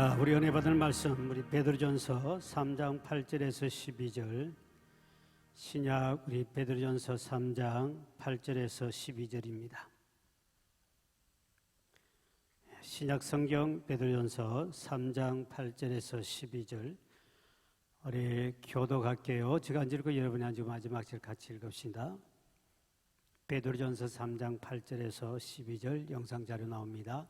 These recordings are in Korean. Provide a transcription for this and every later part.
자, 우리 은혜 받을 말씀, 우리 베드로전서 3장 8절에서 12절, 신약 우리 베드로전서 3장 8절에서 12절입니다. 신약 성경 베드로전서 3장 8절에서 12절, 우리 교독할게요. 제가 안 읽고 여러분이 앉고 마지막 절 같이 읽읍시다. 베드로전서 3장 8절에서 12절 영상자료 나옵니다.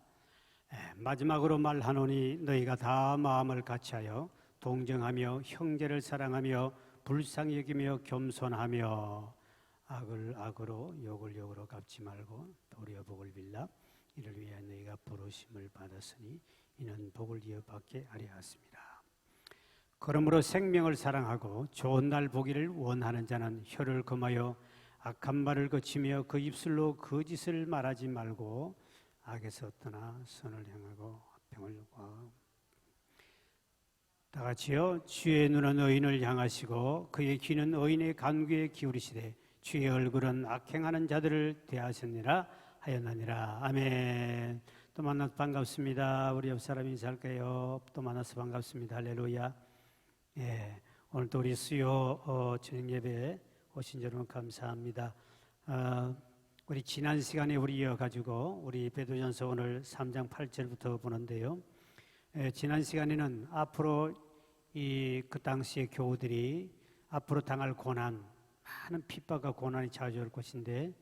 마지막으로 말하노니 너희가 다 마음을 같이하여 동정하며 형제를 사랑하며 불쌍히 여기며 겸손하며 악을 악으로 욕을 욕으로 갚지 말고 도리어 복을 빌라. 이를 위하여 너희가 부르심을 받았으니 이는 복을 이어받게 하려 하였습니다. 그러므로 생명을 사랑하고 좋은 날 보기를 원하는 자는 혀를 금하여 악한 말을 거치며 그 입술로 거짓을 말하지 말고 악에서 떠나 선을 향하고 화평을 구하고. 다 같이요. 주의 눈은 의인을 향하시고 그의 귀는 의인의 간구에 기울이시되 주의 얼굴은 악행하는 자들을 대하셨느니라 하였느니라. 아멘. 또 만나서 반갑습니다. 우리 옆 사람 인사할까요? 또 만나서 반갑습니다. 할렐루야. 예, 오늘도 우리 수요 저녁 예배에 오신 여러분 감사합니다. 우리 지난 시간에 우리 이어가지고 우리 베드로전서 오늘 3장 8절부터 보는데요. 지난 시간에는 앞으로 그 당시의 교우들이 앞으로 당할 고난, 많은 핍박과 고난이 찾아올 것인데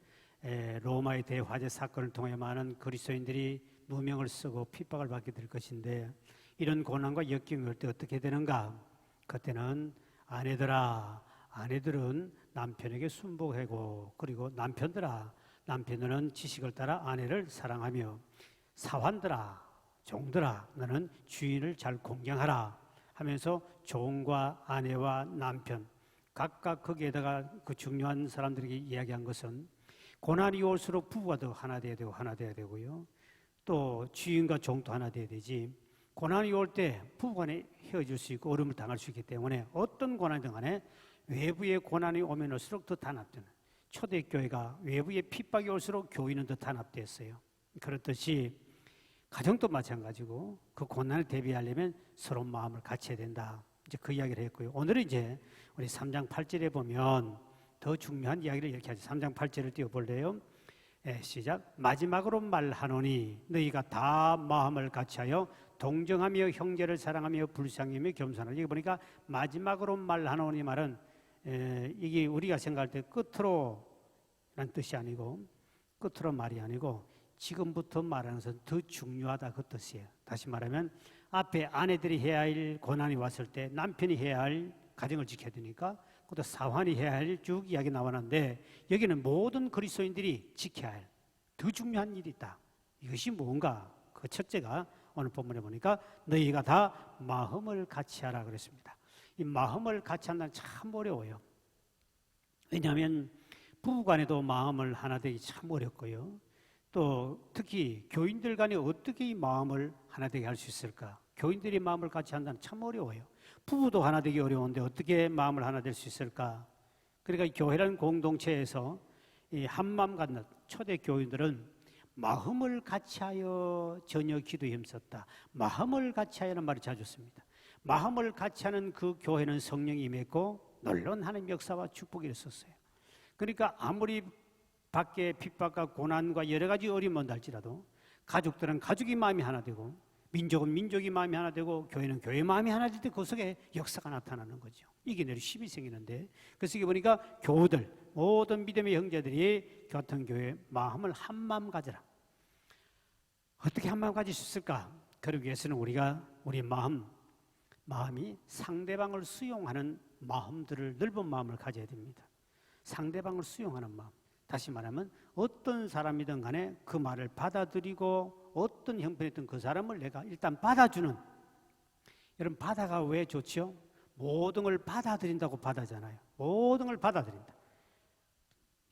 로마의 대화재 사건을 통해 많은 그리스도인들이 누명을 쓰고 핍박을 받게 될 것인데 이런 고난과 역경이 올 때 어떻게 되는가? 그때는 아내들은 남편에게 순복하고 그리고 남편들은 지식을 따라 아내를 사랑하며 사환들아 종들아 너는 주인을 잘 공경하라 하면서 종과 아내와 남편 각각 거기에다가 그 중요한 사람들에게 이야기한 것은 고난이 올수록 부부가 더 하나 돼야 되고요. 또 주인과 종도 하나 돼야 되지. 고난이 올 때 부부간에 헤어질 수 있고 어려움을 당할 수 있기 때문에 어떤 고난이든 간에 외부의 고난이 오면 올수록 더 단합되는, 초대교회가 외부의 핍박이 올수록 교인은 더 단합됐어요. 그렇듯이 가정도 마찬가지고 그 고난을 대비하려면 서로 마음을 같이 해야 된다. 이제 그 이야기를 했고요. 오늘은 이제 우리 3장 8절에 보면 더 중요한 이야기를 이렇게 하죠. 3장 8절을 띄워볼래요? 시작. 마지막으로 말하노니 너희가 다 마음을 같이하여 동정하며 형제를 사랑하며 불쌍히 여기며 겸손하라. 여기 보니까 마지막으로 말하노니 말은 이게 우리가 생각할 때 끝으로 라는 뜻이 아니고 끝으로 말이 아니고 지금부터 말하는 것은 더 중요하다 그 뜻이에요. 다시 말하면 앞에 아내들이 해야 할 고난이 왔을 때 남편이 해야 할 가정을 지켜야 되니까 그것도 사환이 해야 할 쭉 이야기 나왔는데 여기는 모든 그리스도인들이 지켜야 할 더 중요한 일이 있다. 이것이 뭔가? 그 첫째가 오늘 본문에 보니까 너희가 다 마음을 같이 하라 그랬습니다. 이 마음을 같이 한다는 참 어려워요. 왜냐하면 부부간에도 마음을 하나 되기 참 어렵고요. 또 특히 교인들 간에 어떻게 이 마음을 하나 되게 할 수 있을까? 교인들이 마음을 같이 한다는 참 어려워요. 부부도 하나 되기 어려운데 어떻게 마음을 하나 될 수 있을까? 그러니까 교회라는 공동체에서 이 한마음 갖는 초대 교인들은 마음을 같이하여 전혀 기도에 힘썼다. 마음을 같이하여는 말을 자주 씁니다. 마음을 같이하는 그 교회는 성령이 임했고 놀라운 하나님 역사와 축복이 있었어요. 그러니까 아무리 밖에 핍박과 고난과 여러 가지 어려움이 온다 할지라도 가족들은 가족이 마음이 하나 되고 민족은 민족이 마음이 하나 되고 교회는 교회의 마음이 하나 될 때 그 속에 역사가 나타나는 거죠. 이게 내로 힘이 생기는데 그래서 이게 보니까 교우들 모든 믿음의 형제들이 같은 교회의 마음을 한 마음 가져라. 어떻게 한 마음 가질 수 있을까? 그러기 위해서는 우리 마음이 상대방을 수용하는 마음들을 넓은 마음을 가져야 됩니다. 상대방을 수용하는 마음. 다시 말하면 어떤 사람이든 간에 그 말을 받아들이고 어떤 형편이든 그 사람을 내가 일단 받아주는. 여러분 바다가 왜 좋죠? 모든 걸 받아들인다고 바다잖아요. 모든 걸 받아들인다.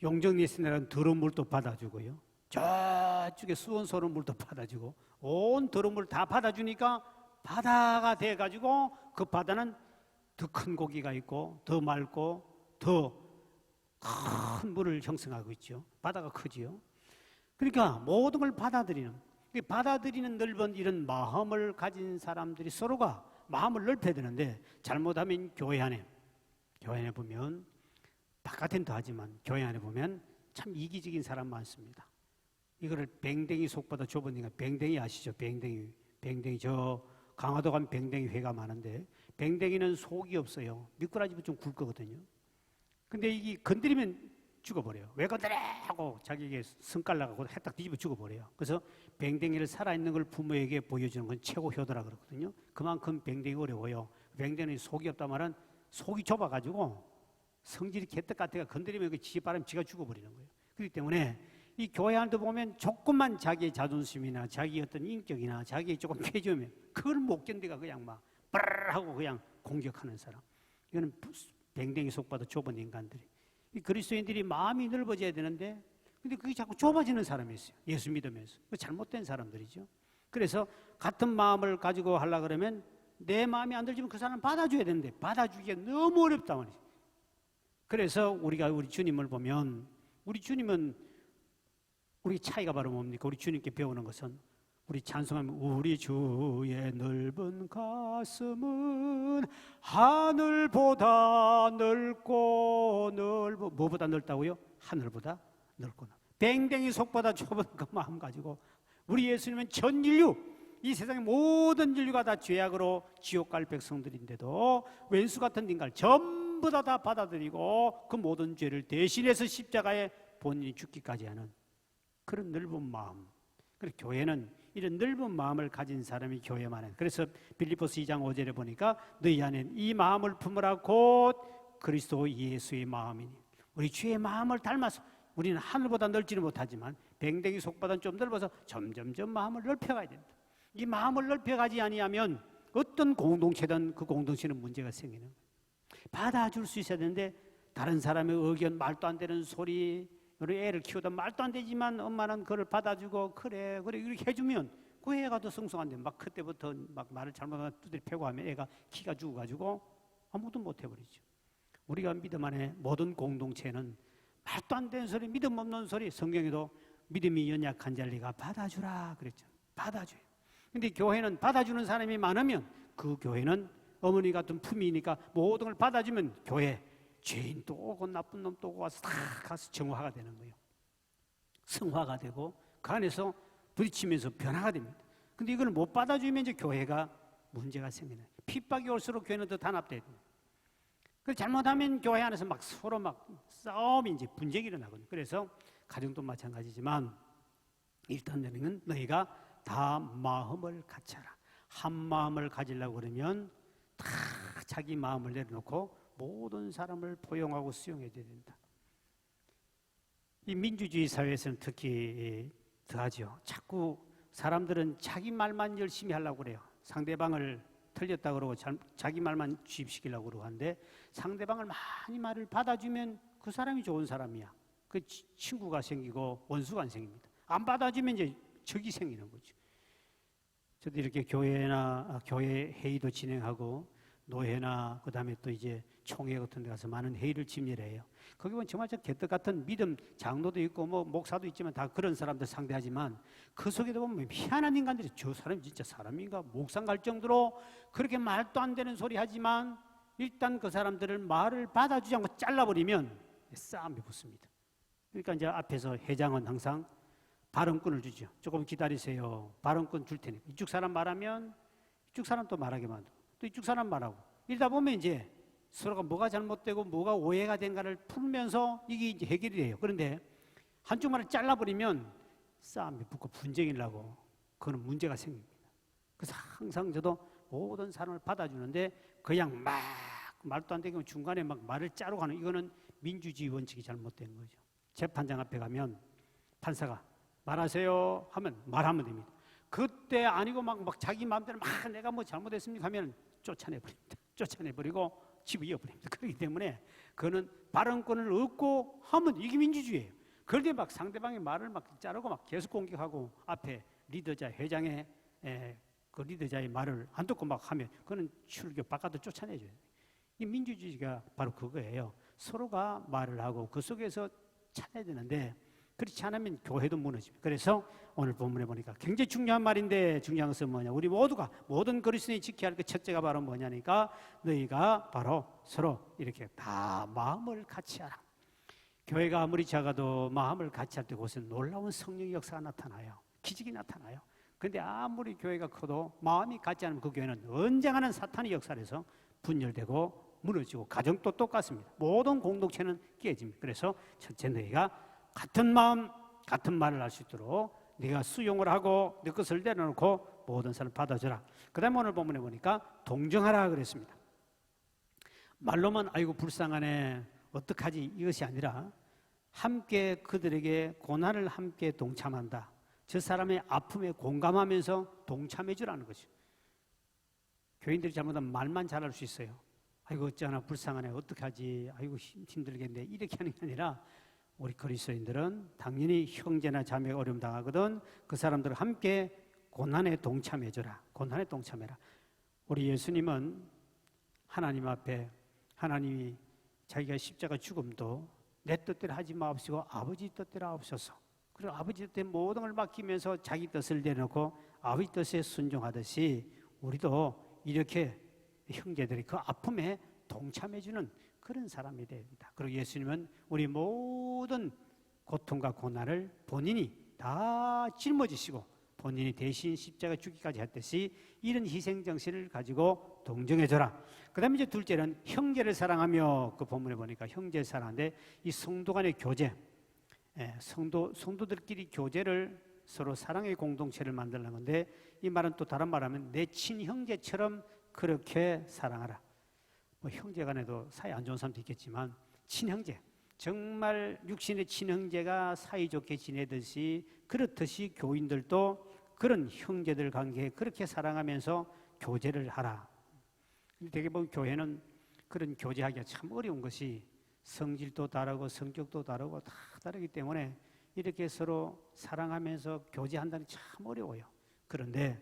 용정리에서는 더러운 물도 받아주고요. 저쪽에 수원소는 물도 받아주고 온 더러운 물 다 받아주니까 바다가 돼가지고 그 바다는 더 큰 고기가 있고 더 맑고 더 큰 물을 형성하고 있죠. 바다가 크지요. 그러니까 모든 걸 받아들이는 받아들이는 넓은 이런 마음을 가진 사람들이 서로가 마음을 넓혀야 되는데, 잘못하면 교회 안에 보면, 바깥엔 더하지만 교회 안에 보면 참 이기적인 사람 많습니다. 이거를 뱅댕이 속보다 좁으니까, 뱅댕이 아시죠? 뱅댕이 저 강화도 가면 뱅댕이 회가 많은데, 뱅댕이는 속이 없어요. 미꾸라지도 좀 굵거든요. 근데 이게 건드리면 죽어버려요. 왜 건드려? 하고 자기에게 성깔나가고 해딱 뒤집어 죽어버려요. 그래서 뱅댕이를 살아있는 걸 부모에게 보여주는 건 최고 효도라 그러거든요. 그만큼 뱅댕이 어려워요. 뱅댕이는 속이 없단 말은 속이 좁아가지고 성질이 개떡 같아가 건드리면 그 지 바람 지가 죽어버리는 거예요. 그렇기 때문에 이 교회 안도 보면 조금만 자기의 자존심이나 자기 어떤 인격이나 자기의 조금 폐지면 그걸 못 견디가 그냥 막 빠르르 하고 그냥 공격하는 사람. 이거는 뱅댕이 속보다 좁은 인간들이. 이 그리스도인들이 마음이 넓어져야 되는데, 근데 그게 자꾸 좁아지는 사람이 있어요. 예수 믿으면서. 잘못된 사람들이죠. 그래서 같은 마음을 가지고 하려고 그러면 내 마음이 안 들지만 그 사람 받아줘야 되는데 받아주기가 너무 어렵단 말이죠. 그래서 우리가 우리 주님을 보면, 우리 주님은 우리 차이가 바로 뭡니까? 우리 주님께 배우는 것은, 우리 찬송하면 우리 주의 넓은 가슴은 하늘보다 넓고 뭐보다 넓다고요? 하늘보다 넓고 뱅뱅이 속보다 좁은 그 마음 가지고 우리 예수님은 전 인류, 이 세상의 모든 인류가 다 죄악으로 지옥 갈 백성들인데도 왼수 같은 인간을 전부 다 받아들이고 그 모든 죄를 대신해서 십자가에 본인이 죽기까지 하는 그런 넓은 마음. 그래서 교회는 이런 넓은 마음을 가진 사람이 교회만 해요. 그래서 빌립보서 2장 5절에 보니까 너희 안에 이 마음을 품으라 곧 그리스도 예수의 마음이니. 우리 주의 마음을 닮아서, 우리는 하늘보다 넓지는 못하지만 뱅댕이 속보다는 좀 넓어서 점점점 마음을 넓혀가야 된다. 이 마음을 넓혀가지 아니하면 어떤 공동체든 그 공동체는 문제가 생기는 거예요. 받아줄 수 있어야 되는데 다른 사람의 의견, 말도 안 되는 소리, 우리 애를 키우다 말도 안 되지만 엄마는 그걸 받아주고 그래 이렇게 해주면 그 애가 더 성숙한데 막 그때부터 막 말을 잘못하면 두드려 패고 하면 애가 키가 죽어가지고 아무것도 못 해버리죠. 우리가 믿음 안에 모든 공동체는 말도 안 되는 소리, 믿음 없는 소리, 성경에도 믿음이 연약한 자리가 받아주라 그랬죠. 받아줘요. 근데 교회는 받아주는 사람이 많으면 그 교회는 어머니 같은 품이니까 모든 걸 받아주면 교회 죄인 또 오고 나쁜 놈 또 오고 와서 다 가서 정화가 되는 거예요. 성화가 되고 그 안에서 부딪히면서 변화가 됩니다. 근데 이걸 못 받아주면 이제 교회가 문제가 생기는 거예요. 핍박이 올수록 교회는 더 단합돼야 됩니다. 그 잘못하면 교회 안에서 막 서로 막 싸움이 이제 분쟁이 일어나거든요. 그래서 가정도 마찬가지지만 일단 너희가 다 마음을 갖춰라. 한 마음을 가지려고 그러면 다 자기 마음을 내려놓고 모든 사람을 포용하고 수용해야 된다. 이 민주주의 사회에서는 특히 더하죠. 자꾸 사람들은 자기 말만 열심히 하려고 그래요. 상대방을 틀렸다 그러고 자기 말만 주입시키려고 그러고 하는데, 상대방을 많이 말을 받아주면 그 사람이 좋은 사람이야. 그 친구가 생기고 원수가 안 생깁니다. 안 받아주면 이제 적이 생기는 거죠. 저도 이렇게 교회 회의도 진행하고 노회나 그다음에 또 이제 총회 같은 데 가서 많은 회의를 침례해요. 거기 보면 정말 개떡 같은 믿음 장로도 있고 뭐 목사도 있지만 다 그런 사람들 상대하지만 그 속에도 보면 희한한 인간들이 저 사람이 진짜 사람인가 목상 갈 정도로 그렇게 말도 안 되는 소리 하지만 일단 그 사람들을 말을 받아주지 않고 잘라버리면 싸움이 붙습니다. 그러니까 이제 앞에서 회장은 항상 발언권을 주죠. 조금 기다리세요. 발언권 줄 테니까. 이쪽 사람 말하면 이쪽 사람 또 말하게 만들고 또 이쪽 사람 말하고 이러다 보면 이제 서로가 뭐가 잘못되고 뭐가 오해가 된가를 풀면서 이게 이제 해결이 돼요. 그런데 한쪽 말을 잘라버리면 싸움이 붙고 분쟁이 나고 그거는 문제가 생깁니다. 그래서 항상 저도 모든 사람을 받아주는데 그냥 막 말도 안 되게 중간에 막 말을 자르고 하는 이거는 민주주의 원칙이 잘못된 거죠. 재판장 앞에 가면 판사가 말하세요 하면 말하면 됩니다. 그때 아니고 막 자기 마음대로 막 내가 뭐 잘못했습니까 하면 쫓아내버립니다. 쫓아내버리고 집어이어버립니다. 그렇기 때문에 그거는 발언권을 얻고 하면 이게 민주주의예요. 그런데 막 상대방의 말을 막 자르고 막 계속 공격하고 앞에 리더자 회장의 그 리더자의 말을 안 듣고 막 하면 그거는 출교 바깥으로 쫓아내줘요. 이 민주주의가 바로 그거예요. 서로가 말을 하고 그 속에서 찾아야 되는데 그렇지 않으면 교회도 무너집니다. 그래서 오늘 본문에 보니까 굉장히 중요한 말인데 중요한 것은 뭐냐? 우리 모두가 모든 그리스도인이 지켜야 할 그 첫째가 바로 뭐냐니까 너희가 바로 서로 이렇게 다 마음을 같이 하라. 교회가 아무리 작아도 마음을 같이 할 때 그것은 놀라운 성령의 역사가 나타나요. 기적이 나타나요. 그런데 아무리 교회가 커도 마음이 같지 않으면 그 교회는 언젠가는 사탄의 역사에서 분열되고 무너지고 가정도 똑같습니다. 모든 공동체는 깨집니다. 그래서 첫째 너희가 같은 마음, 같은 말을 할 수 있도록 네가 수용을 하고 네 것을 내려놓고 모든 사람을 받아줘라. 그 다음에 오늘 본문에 보니까 동정하라 그랬습니다. 말로만 아이고 불쌍하네 어떡하지 이것이 아니라 함께 그들에게 고난을 함께 동참한다. 저 사람의 아픔에 공감하면서 동참해 주라는 거죠. 교인들이 잘못하면 말만 잘할 수 있어요. 아이고 어쩌나 불쌍하네 어떡하지 아이고 힘들겠네 이렇게 하는 게 아니라 우리 그리스도인들은 당연히 형제나 자매가 어려움 당하거든 그 사람들을 함께 고난에 동참해 주라. 고난에 동참해라. 우리 예수님은 하나님 앞에 하나님이 자기가 십자가 죽음도 내 뜻대로 하지 마옵시고 아버지 뜻대로 하옵소서. 그리고 아버지 뜻에 모든 걸 맡기면서 자기 뜻을 내놓고 아버지 뜻에 순종하듯이 우리도 이렇게 형제들이 그 아픔에 동참해주는 그런 사람이 됩니다. 그리고 예수님은 우리 모든 고통과 고난을 본인이 다 짊어지시고 본인이 대신 십자가 죽기까지 했듯이 이런 희생정신을 가지고 동정해줘라. 그 다음에 이제 둘째는 형제를 사랑하며 그 본문에 보니까 형제를 사랑하는데 이 성도 간의 교제, 성도들끼리 교제를 서로 사랑의 공동체를 만들는 건데 이 말은 또 다른 말하면 내 친형제처럼 그렇게 사랑하라. 뭐 형제 간에도 사이 안 좋은 사람도 있겠지만 친형제, 정말 육신의 친형제가 사이좋게 지내듯이 그렇듯이 교인들도 그런 형제들 관계에 그렇게 사랑하면서 교제를 하라. 근데 되게 보면 교회는 그런 교제하기가 참 어려운 것이 성질도 다르고 성격도 다르고 다 다르기 때문에 이렇게 서로 사랑하면서 교제한다는 게 참 어려워요. 그런데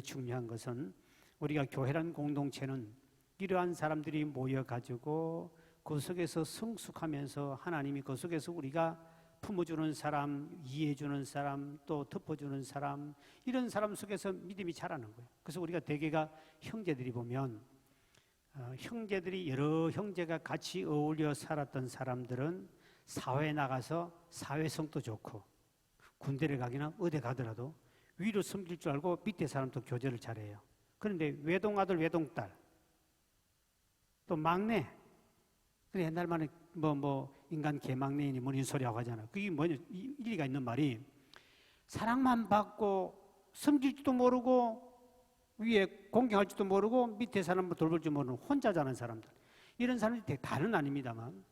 중요한 것은 우리가 교회라는 공동체는 이러한 사람들이 모여가지고 그 속에서 성숙하면서 하나님이 그 속에서 우리가 품어주는 사람, 이해해주는 사람, 또 덮어주는 사람 이런 사람 속에서 믿음이 자라는 거예요. 그래서 우리가 대개가 형제들이 보면 형제들이 여러 형제가 같이 어울려 살았던 사람들은 사회에 나가서 사회성도 좋고 군대를 가기나 어디 가더라도 위로 섬길 줄 알고 밑에 사람도 교제를 잘해요. 그런데 외동아들, 외동딸 또 막내 그래 옛날 말에 인간 개막내이니 뭐 이런 소리하고 하잖아. 그게 뭐냐 일리가 있는 말이 사랑만 받고 섬길지도 모르고 위에 공경할지도 모르고 밑에 사람을 돌볼 줄 모르는 혼자 자는 사람들 이런 사람들이 되게 다는 아닙니다만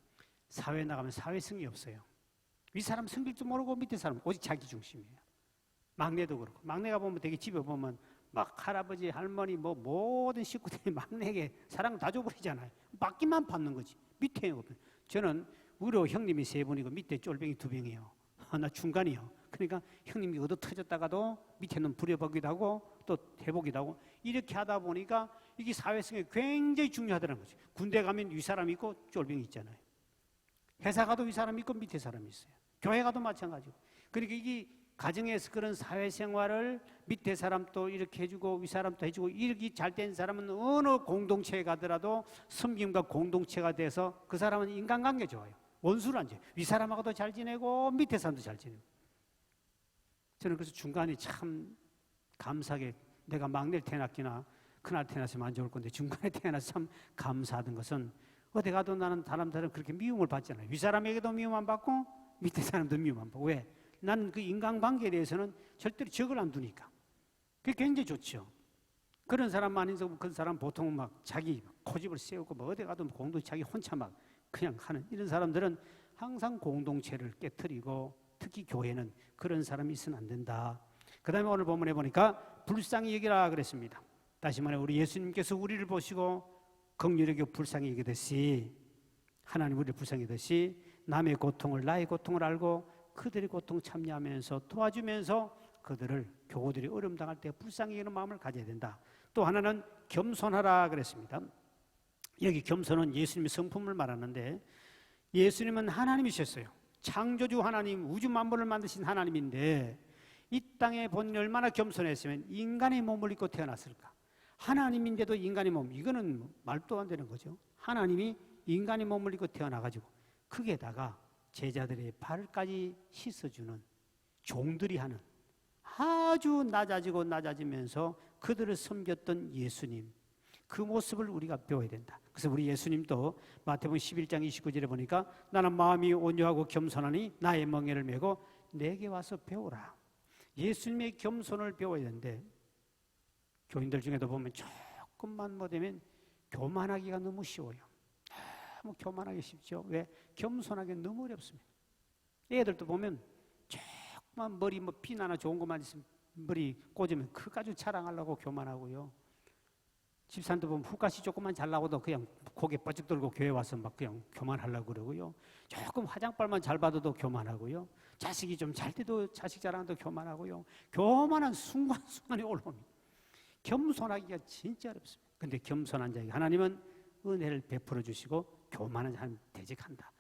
사회에 나가면 사회성이 없어요. 위 사람 섬길 줄 모르고 밑에 사람 오직 자기 중심이에요. 막내도 그렇고 막내가 보면 되게 집에 보면 막 할아버지 할머니 뭐 모든 식구들이 막내에게 사랑 다 줘버리잖아요. 받기만 받는 거지. 밑에 없어요. 저는 위로 형님이 3분이고 밑에 쫄병이 2병이에요. 나 중간이요. 그러니까 형님이 얻어 터졌다가도 밑에는 부려보기도 하고 또 해보기도 하고 이렇게 하다 보니까 이게 사회성이 굉장히 중요하다는 거죠. 군대 가면 윗사람이 있고 쫄병이 있잖아요. 회사 가도 윗사람이 있고 밑에 사람이 있어요. 교회 가도 마찬가지고. 그러니까 이게 가정에서 그런 사회생활을 밑에 사람도 이렇게 해주고 윗사람도 해주고 이렇게 잘된 사람은 어느 공동체에 가더라도 섬김과 공동체가 돼서 그 사람은 인간관계 좋아요. 원수를 안 줘요. 윗사람하고도 잘 지내고 밑에 사람도 잘 지내고. 저는 그래서 중간에 참 감사하게 내가 막내를 태어났기나 큰아들 태어났으면 안 좋을 건데 중간에 태어나서 참 감사하던 것은 어디 가도 나는 사람들은 그렇게 미움을 받잖아요. 윗사람에게도 미움 안 받고 밑에 사람도 미움 안 받고. 왜? 나는 그 인간관계에 대해서는 절대로 적을 안 두니까. 그게 굉장히 좋죠. 그런 사람 아닌서 그 사람 보통 막 자기 고집을 세우고 뭐 어디 가도 공동 자기 혼자 막 그냥 하는 이런 사람들은 항상 공동체를 깨트리고 특히 교회는 그런 사람이 있으면 안 된다. 그 다음에 오늘 본문에 보니까 불쌍히 여기라 그랬습니다. 다시 말해 우리 예수님께서 우리를 보시고 긍휼히 여겨 불쌍히 여기듯이 하나님 우리를 불쌍히 여기듯이 남의 고통을 나의 고통을 알고 그들의 고통 참여하면서 도와주면서 그들을 교우들이 어려움 당할 때 불쌍히 여기는 마음을 가져야 된다. 또 하나는 겸손하라 그랬습니다. 여기 겸손은 예수님의 성품을 말하는데 예수님은 하나님이셨어요. 창조주 하나님, 우주 만물을 만드신 하나님인데 이 땅의 본이 얼마나 겸손했으면 인간의 몸을 입고 태어났을까? 하나님인데도 인간의 몸, 이거는 말도 안 되는 거죠. 하나님이 인간의 몸을 입고 태어나가지고 거기에다가 제자들의 발까지 씻어주는 종들이 하는 아주 낮아지면서 그들을 섬겼던 예수님, 그 모습을 우리가 배워야 된다. 그래서 우리 예수님도 마태복음 11장 29절에 보니까 나는 마음이 온유하고 겸손하니 나의 멍에를 메고 내게 와서 배우라. 예수님의 겸손을 배워야 되는데 교인들 중에도 보면 조금만 못하면 교만하기가 너무 쉬워요. 너무 교만하기 쉽죠. 왜? 겸손하기 너무 어렵습니다. 애들도 보면 조금만 머리 핀 하나 좋은 것만 있으면 머리 꽂으면 그거 가지고 자랑하려고 교만하고요. 집사람도 보면 훅가시 조금만 잘나고도 그냥 고개 뻗쩍 들고 교회 와서 막 그냥 교만하려고 그러고요. 조금 화장빨만 잘 받아도 교만하고요. 자식이 좀 잘 때도 자식 자랑도 교만하고요. 교만한 순간순간에 올라옵니다. 겸손하기가 진짜 어렵습니다. 그런데 겸손한 자에게 하나님은 은혜를 베풀어 주시고 교만한 자는 대적한다.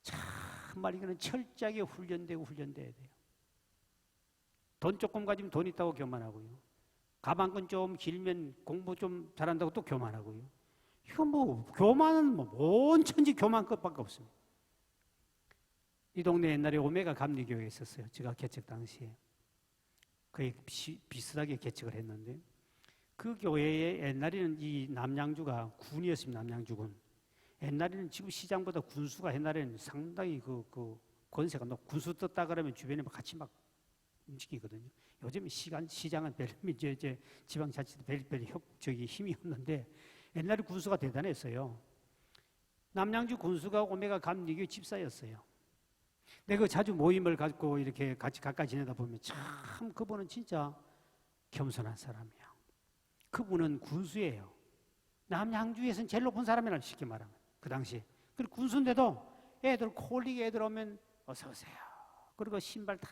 정말 이거는 철저하게 훈련돼야 돼요. 돈 조금 가지면 돈 있다고 교만하고요. 가방끈 좀 길면 공부 좀 잘한다고 또 교만하고요. 이거 교만은 온천지 교만 것밖에 없습니다. 이 동네 옛날에 오메가 감리교회에 있었어요. 제가 개척 당시에. 거의 비슷하게 개척을 했는데 그 교회에 옛날에는 이 남양주가 군이었습니다. 남양주군. 옛날에는 지금 시장보다 군수가 옛날에는 상당히 그 권세가 높고 군수 떴다 그러면 주변에 같이 막 움직이거든요. 요즘 시장은 이제 지방자치도 별별 힘이 없는데 옛날에 군수가 대단했어요. 남양주 군수가 오메가 감리교 집사였어요. 내가 자주 모임을 갖고 이렇게 같이 가까이 지내다 보면 참 그분은 진짜 겸손한 사람이야. 그분은 군수예요. 남양주에서는 제일 높은 사람이라 쉽게 말하면 그 당시. 그리고 군수인데도 애들 콜리게 애들 오면 어서 오세요. 그리고 신발 다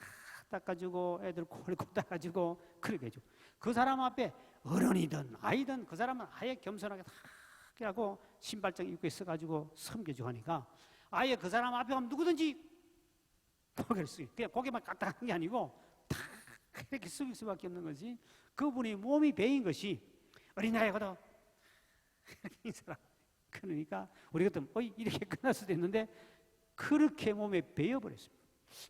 닦아주고 애들 콜리고 닦아주고 그렇게 해주고 그 사람 앞에 어른이든 아이든 그 사람은 아예 겸손하게 다 하고 신발장 입고 있어가지고 섬겨주고 하니까 아예 그 사람 앞에 가면 누구든지 그랬어요. 그냥 고개만 까딱한 게 아니고 다 이렇게 숙일 수밖에 없는 거지. 그분이 몸이 배인 것이 어린아이거든. 이 사람. 그러니까 우리가 또 이렇게 끝날 수도 있는데 그렇게 몸에 배어버렸습니다.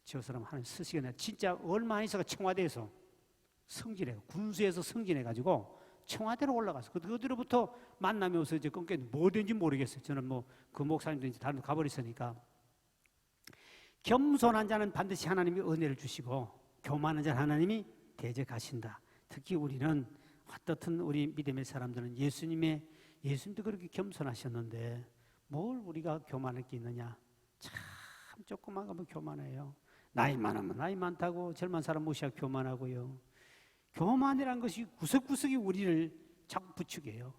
저 사람 하는 스시가 진짜 얼마 안 있어가 청와대에서 승진해요. 군수에서 승진해가지고 청와대로 올라가서 그들로부터 만남이 없어서 이제 끊겨 뭐든지 모르겠어요. 저는 그 목사님도 이제 다른 데 가버렸으니까. 겸손한 자는 반드시 하나님이 은혜를 주시고 교만한 자는 하나님이 대적하신다. 특히 우리는 어떻든 우리 믿음의 사람들은 예수님도 그렇게 겸손하셨는데 뭘 우리가 교만할 게 있느냐. 참 조금만 가면 교만해요. 나이 많으면 나이 많다고 젊은 사람 무시하고 교만하고요. 교만이라는 것이 구석구석이 우리를 자꾸 부추겨요.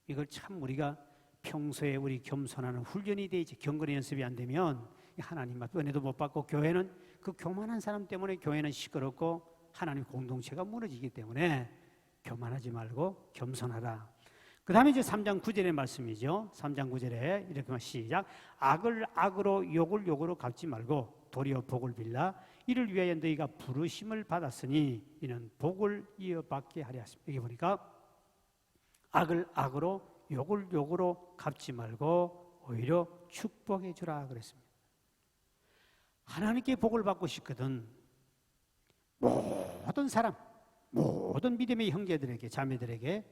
이걸 참 우리가 평소에 우리 겸손하는 훈련이 되지 경건의 연습이 안 되면 하나님 앞에 은혜도 못 받고 교회는 그 교만한 사람 때문에 교회는 시끄럽고 하나님 공동체가 무너지기 때문에 교만하지 말고 겸손하라. 그 다음에 이제 3장 9절의 말씀이죠. 3장 9절에 이렇게 시작. 악을 악으로 욕을 욕으로 갚지 말고 도리어 복을 빌라. 이를 위하여 너희가 부르심을 받았으니 이는 복을 이어받게 하려 하십니다. 여기 보니까 악을 악으로 욕을 욕으로 갚지 말고 오히려 축복해 주라 그랬습니다. 하나님께 복을 받고 싶거든 모든 사람, 모든 믿음의 형제들에게 자매들에게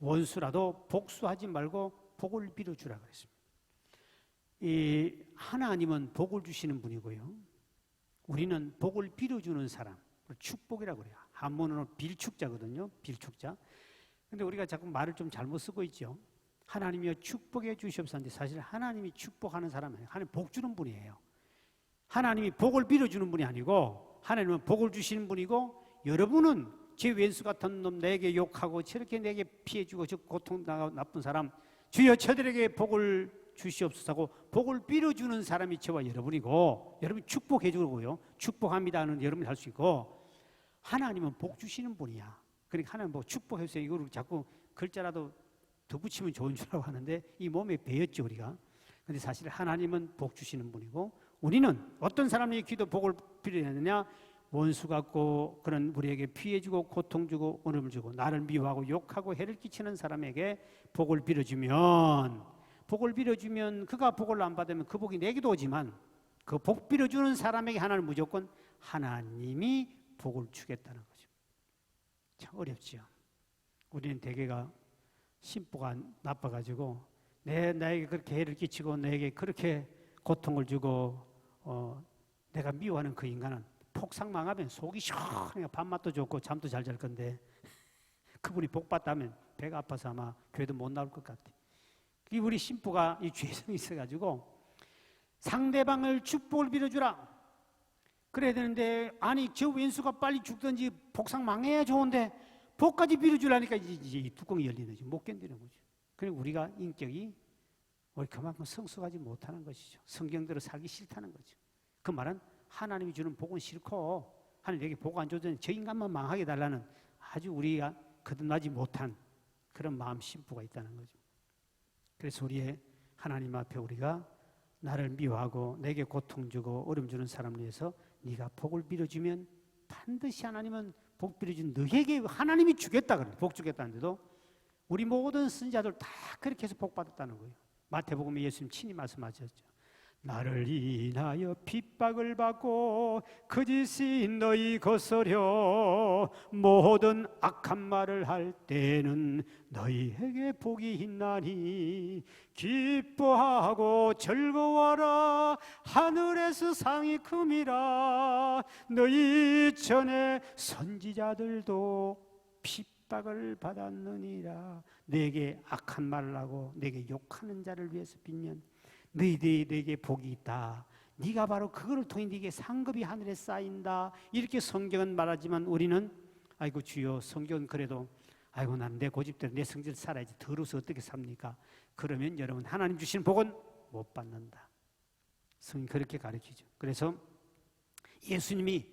원수라도 복수하지 말고 복을 빌어주라 그랬습니다. 이 하나님은 복을 주시는 분이고요. 우리는 복을 빌어주는 사람, 축복이라고 그래요. 한문으로 빌축자거든요. 빌축자. 근데 우리가 자꾸 말을 좀 잘못 쓰고 있죠. 하나님이여 축복해 주시옵소서. 사실 하나님이 축복하는 사람은 하나님 복 주는 분이에요. 하나님이 복을 빌어주는 분이 아니고 하나님은 복을 주시는 분이고 여러분은 제 왼수 같은 놈 내게 욕하고 저렇게 내게 피해주고 저 고통 나쁜 사람 주여 저들에게 복을 주시옵소서 하고 복을 빌어주는 사람이 저와 여러분이고 여러분이 축복해 주고요. 축복합니다 하는 여러분이 할 수 있고 하나님은 복 주시는 분이야. 그러니까 하나님 뭐 축복해주세요. 이거를 자꾸 글자라도 더 붙이면 좋은 줄 알고 하는데 이 몸에 배였죠 우리가. 근데 사실 하나님은 복 주시는 분이고 우리는 어떤 사람이 기도 복을 빌어내느냐? 원수 같고 그런 우리에게 피해 주고 고통 주고 어려움을 주고 나를 미워하고 욕하고 해를 끼치는 사람에게 복을 빌어주면 그가 복을 안 받으면 그 복이 내게도 오지만 그 복 빌어주는 사람에게 하나는 무조건 하나님이 복을 주겠다는 거죠. 참 어렵지요. 우리는 대개가 심보가 나빠가지고 나에게 그렇게 해를 끼치고 내게 그렇게 고통을 주고 내가 미워하는 그 인간은 폭삭 망하면 속이 시원해 밥맛도 좋고 잠도 잘 잘 건데 그분이 복 받다면 배가 아파서 아마 교회도 못 나올 것 같아. 우리 심보가 이 죄성이 있어가지고 상대방을 축복을 빌어주라 그래야 되는데 아니 저 왼수가 빨리 죽든지 복상 망해야 좋은데 복까지 빌어주라니까 이제 이 뚜껑이 열리는 거지. 못 견디는 거죠. 그리고 우리가 인격이 우리 그만큼 성숙하지 못하는 것이죠. 성경대로 살기 싫다는 거죠. 그 말은 하나님이 주는 복은 싫고 하나님에게 복 안 줘도 저 인간만 망하게 달라는 아주 우리가 거듭나지 못한 그런 마음 심부가 있다는 거죠. 그래서 우리의 하나님 앞에 우리가 나를 미워하고 내게 고통 주고 어려움 주는 사람을 위해서 네가 복을 빌어주면 반드시 하나님은 복 빌어준 너에게 하나님이 주겠다 그래. 복 주겠다는데도 우리 모든 선지자들 다 그렇게 해서 복 받았다는 거예요. 마태복음에 예수님 친히 말씀하셨죠. 나를 인하여 핍박을 받고 거짓인 너희 거스려 모든 악한 말을 할 때는 너희에게 복이 있나니 기뻐하고 즐거워라 하늘에서 상이 큼이라 너희 전에 선지자들도 핍박을 받았느니라. 내게 악한 말을 하고 내게 욕하는 자를 위해서 빌면 너희에게 복이 있다. 네가 바로 그거를 통해 네게 상급이 하늘에 쌓인다. 이렇게 성경은 말하지만 우리는 아이고 주여 성경은 그래도 아이고 나는 내 고집대로 내 성질 살아야지 더러워서 어떻게 삽니까? 그러면 여러분 하나님 주신 복은 못 받는다. 성경이 그렇게 가르치죠. 그래서 예수님이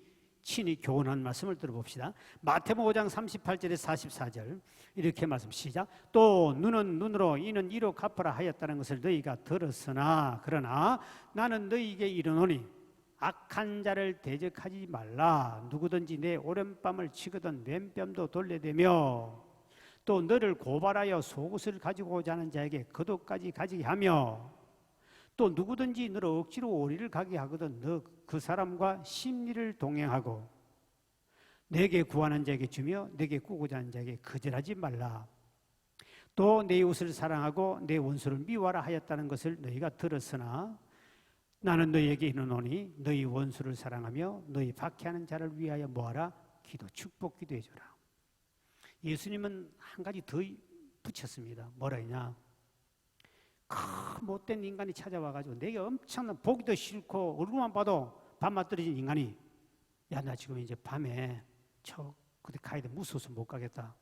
친히 교훈한 말씀을 들어봅시다. 마태복음 5장 38절에서 44절 이렇게 말씀 시작. 또 눈은 눈으로 이는 이로 갚으라 하였다는 것을 너희가 들었으나 그러나 나는 너희에게 이르노니 악한 자를 대적하지 말라. 누구든지 내 오른뺨을 치거든 왼뺨도 돌려대며 또 너를 고발하여 속옷을 가지고 오자 하는 자에게 겉옷까지 가지게 하며 또 누구든지 너를 억지로 오리를 가게 하거든 너 그 사람과 심리를 동행하고 내게 구하는 자에게 주며 내게 꾸고자 하는 자에게 거절하지 말라. 또 내 이웃을 사랑하고 내 원수를 미워하라 하였다는 것을 너희가 들었으나 나는 너희에게 이르노니 너희 원수를 사랑하며 너희 박해하는 자를 위하여 뭐하라? 축복 기도해주라. 예수님은 한 가지 더 붙였습니다. 뭐라 했냐? 그 못된 인간이 찾아와가지고 내게 엄청난 보기도 싫고 얼굴만 봐도 밤맛 떨어진 인간이 야 나 지금 이제 밤에 저 그때 가야 돼 무서워서 못 가겠다.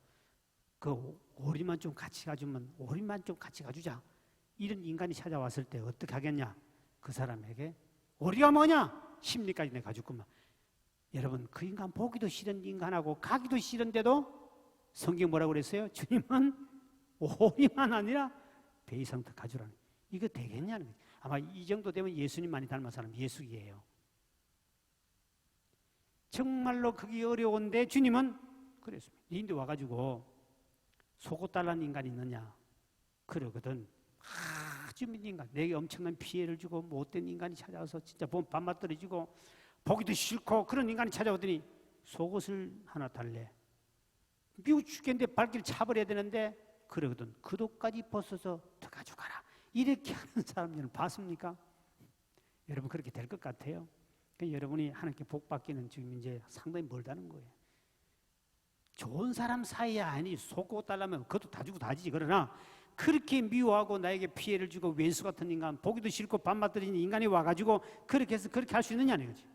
그 오리만 좀 같이 가주면 오리만 좀 같이 가주자. 이런 인간이 찾아왔을 때 어떻게 하겠냐? 그 사람에게 오리가 뭐냐? 심리까지 내가 가줄구만. 여러분 그 인간 보기도 싫은 인간하고 가기도 싫은데도 성경 뭐라고 그랬어요? 주님은 오리만 아니라 배 이상 더 가져라는 이거 되겠냐는 거예요. 아마 이 정도 되면 예수님 많이 닮은 사람 예수기예요. 정말로 그게 어려운데 주님은 그랬습니다. 인도 와가지고 속옷 달라는 인간이 있느냐? 그러거든. 아주 믿는 인간, 내게 엄청난 피해를 주고 못된 인간이 찾아와서 진짜 보면 밥맛 떨어지고 보기도 싫고 그런 인간이 찾아오더니 속옷을 하나 달래. 미워 죽겠는데 발길 차버려야 되는데 그러거든. 겉옷까지 벗어서 더 가져가라. 이렇게 하는 사람들은 봤습니까? 여러분 그렇게 될 것 같아요. 그러니까 여러분이 하나님께 복 받기는 지금 이제 상당히 멀다는 거예요. 좋은 사람 사이에 아니 속옷 달라면 그것도 다 주고 다지지. 그러나 그렇게 미워하고 나에게 피해를 주고 왼수 같은 인간, 보기도 싫고 밥맛 떨어지는 인간이 와가지고 그렇게 해서 그렇게 할 수 있느냐는 거지.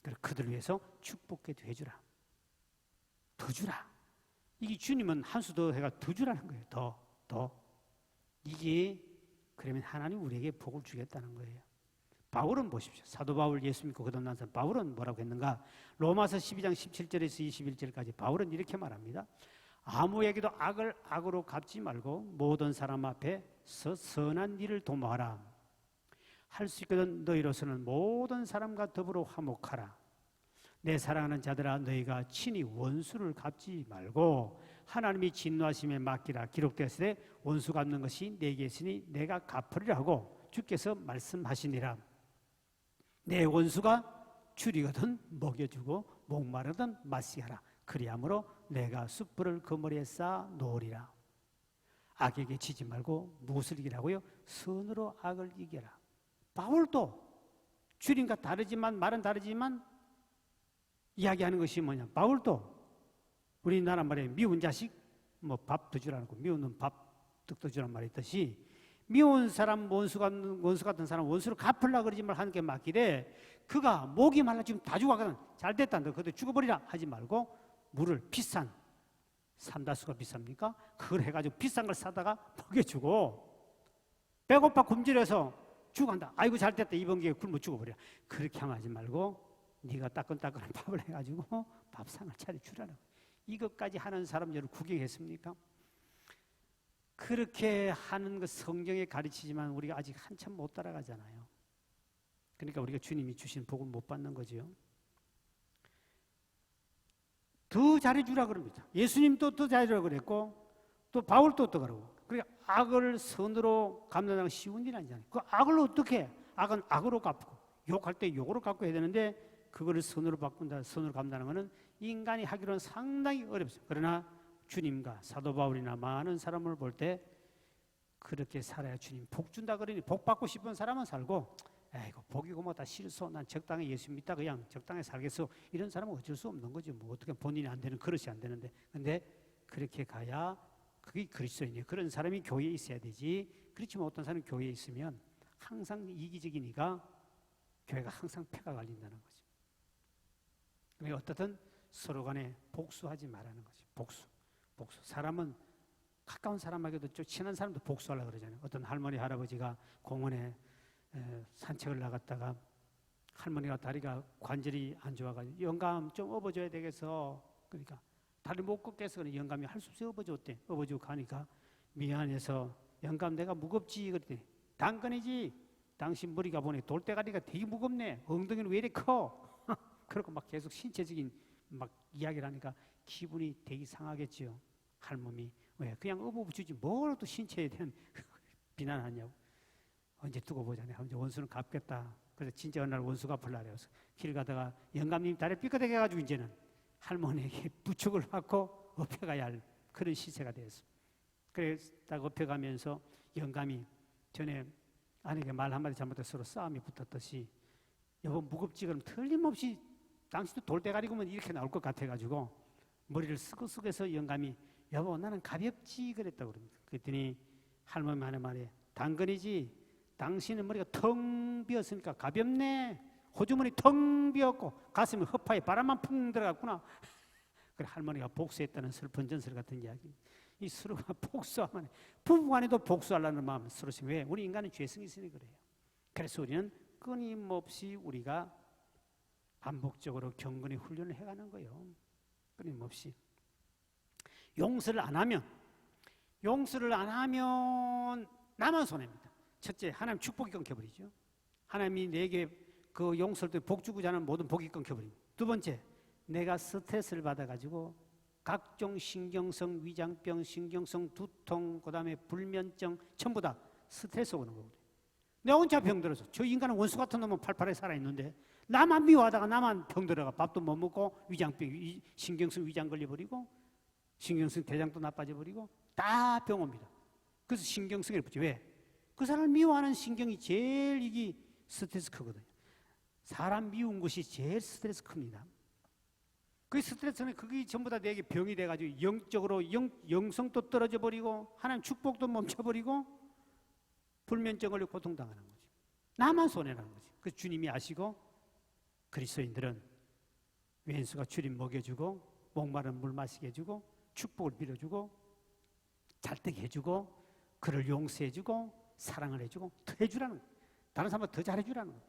그래서 그들을 위해서 축복해도 해주라. 더 주라. 이게 주님은 한 수 더 해가 더 주라는 거예요. 더. 이게 그러면 하나님 우리에게 복을 주겠다는 거예요. 바울은 보십시오. 사도 바울 예수 믿고 거듭난 사람 바울은 뭐라고 했는가? 로마서 12장 17절에서 21절까지 바울은 이렇게 말합니다. 아무에게도 악을 악으로 갚지 말고 모든 사람 앞에서 선한 일을 도모하라. 할 수 있거든 너희로서는 모든 사람과 더불어 화목하라. 내 사랑하는 자들아 너희가 친히 원수를 갚지 말고 하나님이 진노하심에 맡기라. 기록되었으되 원수 갚는 것이 내게 있으니 내가 갚으리라 하고 주께서 말씀하시니라. 내 원수가 줄이거든 먹여주고 목마르든 마시게 하라. 그리함으로 내가 숯불을 그 머리에 쌓아 놓으리라. 악에게 지지 말고 무엇을 이기라고요? 선으로 악을 이겨라. 바울도 주님과 다르지만 말은 다르지만 이야기하는 것이 뭐냐? 바울도 우리나라 말에 미운 자식 뭐 밥도 주라고 미운 밥 떡도 주란 말이 있듯이 미운 사람 원수 같은 사람 원수를 갚으려고 그러지만 하는 게 맡기되 그가 목이 말라 지금 다 죽어가거든. 잘 됐다. 너 그것도 죽어버리라 하지 말고 물을 비싼 삼다수가 비쌉니까? 그걸 해가지고 비싼 걸 사다가 먹여주고 배고파 굶주려서 죽어간다. 아이고 잘 됐다. 이번 기회에 굶어 죽어버려. 그렇게 하지 말고 네가 따끈따끈한 밥을 해가지고 밥상을 차려주라는 거예요. 이것까지 하는 사람 여러분 구경했습니까? 그렇게 하는 것 성경에 가르치지만 우리가 아직 한참 못 따라가잖아요. 그러니까 우리가 주님이 주신 복을 못 받는 거죠. 더 잘해주라 그럽니다. 예수님도 더 잘해주라 그랬고 또 바울도 또 그러고. 그러니까 악을 선으로 갚는 건 쉬운 일 아니잖아요. 그 악을 어떻게 해? 악은 악으로 갚고 욕할 때 욕으로 갚고 해야 되는데 그거를 선으로 바꾼다, 선으로 갚는다는 것은 인간이 하기로는 상당히 어렵습니다. 그러나 주님과 사도 바울이나 많은 사람을 볼 때 그렇게 살아야 주님 복 준다 그러니 복 받고 싶은 사람은 살고 에이고 복이고 뭐 다 싫소. 난 적당히 예수 믿다 그냥 적당히 살겠어. 이런 사람은 어쩔 수 없는 거죠. 뭐 어떻게 본인이 안 되는 그릇이 안 되는데. 근데 그렇게 가야 그게 그리스도인이에요. 그런 사람이 교회에 있어야 되지. 그렇지만 어떤 사람이 교회에 있으면 항상 이기적이니까 교회가 항상 폐가 갈린다는 거죠. 그러니까 어떻든 서로 간에 복수하지 말라는 거죠. 복수. 사람은 가까운 사람에게도 좀 친한 사람도 복수하려고 그러잖아요. 어떤 할머니, 할아버지가 공원에 산책을 나갔다가 할머니가 다리가 관절이 안 좋아가지고 영감 좀 업어줘야 되겠어. 그러니까 다리 못 걷겠어. 그러니 영감이 할 수 없이 업어줬대. 업어주고 가니까 미안해서 영감 내가 무겁지. 그랬더니 당근이지. 당신 머리가 보니 돌대가리가 되게 무겁네. 엉덩이는 왜 이렇게 커? 그러고 막 계속 신체적인 막 이야기를 하니까 기분이 되게 상하겠지요. 할머니 왜 그냥 업어주지 뭘 또 신체에 대한 비난하냐고. 언제 두고 보자네. 이제 원수는 갚겠다. 그래서 진짜 어느 날 원수 갚으려고 그래서 길 가다가 영감님 다리 삐끗하게 해가지고 이제는 할머니에게 부축을 받고 업혀가야 할 그런 시세가 되었어. 그래서 딱 업혀가면서 영감이 전에 아내에게 말 한마디 잘못해서 서로 싸움이 붙었듯이 여보 무겁지? 그럼 틀림없이 당신도 돌대가리고면 이렇게 나올 것 같아가지고 머리를 쓰고쓰고해서 영감이 여보 나는 가볍지 그랬다고 그럽니다. 그랬더니 할머니 하는 말에 당근이지 당신은 머리가 텅 비었으니까 가볍네. 호주머니 텅 비었고 가슴에 허파에 바람만 풍 들어갔구나. 그래 할머니가 복수했다는 슬픈 전설 같은 이야기. 이 서로가 복수하면 부부간에도 복수하려는 마음 서로씩 왜? 우리 인간은 죄성이 있으니 그래요. 그래서 우리는 끊임없이 우리가 반복적으로 경건히 훈련을 해가는 거예요. 끊임없이. 용서를 안 하면 나만 손해입니다. 첫째, 하나님 축복이 끊겨버리죠. 하나님이 내게 그 용서를 때 복 주고자 하는 모든 복이 끊겨버립니다. 두 번째, 내가 스트레스를 받아가지고 각종 신경성 위장병, 신경성 두통, 그 다음에 불면증 전부 다 스트레스 오는 거거든요. 내가 혼자 병들어서 저 인간은 원수 같은 놈은 팔팔하게 살아있는데 나만 미워하다가 나만 병들어가 밥도 못 먹고 위장병, 신경성 위장 걸려버리고 신경성 대장도 나빠져버리고 다 병 옵니다. 그래서 신경성에 붙죠. 왜? 그 사람을 미워하는 신경이 제일 이게 스트레스 크거든요. 사람 미운 것이 제일 스트레스 큽니다. 그 스트레스는 그게 전부 다 내게 병이 돼가지고 영적으로 영성도 떨어져 버리고 하나님 축복도 멈춰버리고 불면증 걸려 고통당하는 거죠. 나만 손해라는 거죠. 그래서 주님이 아시고 그리스도인들은 왼수가 주님 먹여주고 목마른 물 마시게 해주고 축복을 빌어주고 잘되게 해주고 그를 용서해주고 사랑을 해주고 더 해주라는 거예요. 다른 사람보다 더 잘해주라는 거예요.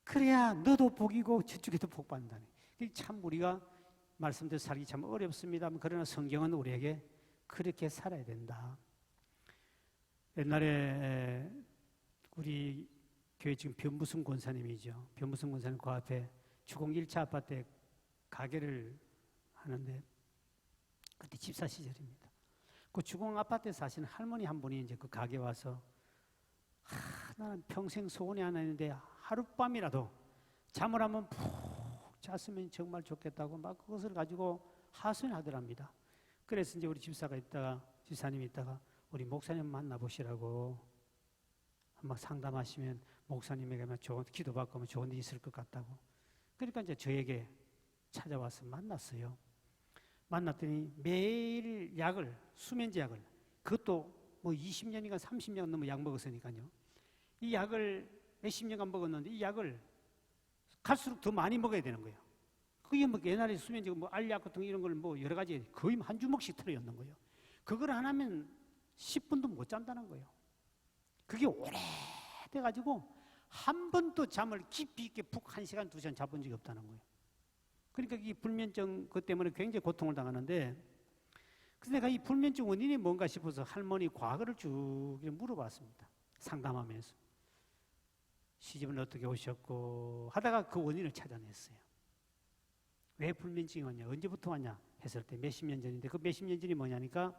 그래야 너도 복이고 저쪽에도 복 받는다는 거예요. 참 우리가 말씀대로 살기 참 어렵습니다. 그러나 성경은 우리에게 그렇게 살아야 된다. 옛날에 우리 교회 지금 변무승 권사님이죠. 변무승 권사님 그 앞에 주공 1차 아파트에 가게를 하는데 그때 집사 시절입니다. 그 주공 아파트에 사시는 할머니 한 분이 이제 그 가게 와서 나는 평생 소원이 하나 있는데 하룻밤이라도 잠을 한번 푹 잤으면 정말 좋겠다고 막 그것을 가지고 하소연하더랍니다. 그래서 이제 우리 집사님이 있다가 우리 목사님 만나보시라고 한번 상담하시면 목사님에게만 좋은 기도받고 좋은 일이 있을 것 같다고. 그러니까 이제 저에게 찾아와서 만났어요. 만났더니 매일 약을, 수면제 약을, 그것도 뭐 20년인가 30년 넘어 약 먹었으니까요. 이 약을 몇십 년간 먹었는데 이 약을 갈수록 더 많이 먹어야 되는 거예요. 그게 뭐 옛날에 수면제 뭐 알약 같은 이런 걸 뭐 여러 가지 거의 한 주먹씩 틀어였는 거예요. 그걸 안 하면 10분도 못 잔다는 거예요. 그게 오래돼가지고 한 번도 잠을 깊이 있게 푹 1시간, 2시간 자본 적이 없다는 거예요. 그러니까 이 불면증 그 때문에 굉장히 고통을 당하는데 그래서 내가 이 불면증 원인이 뭔가 싶어서 할머니 과거를 쭉 물어봤습니다. 상담하면서. 시집은 어떻게 오셨고 하다가 그 원인을 찾아냈어요. 왜 불면증이 왔냐, 언제부터 왔냐 했을 때 몇십 년 전인데 그 몇십 년 전이 뭐냐니까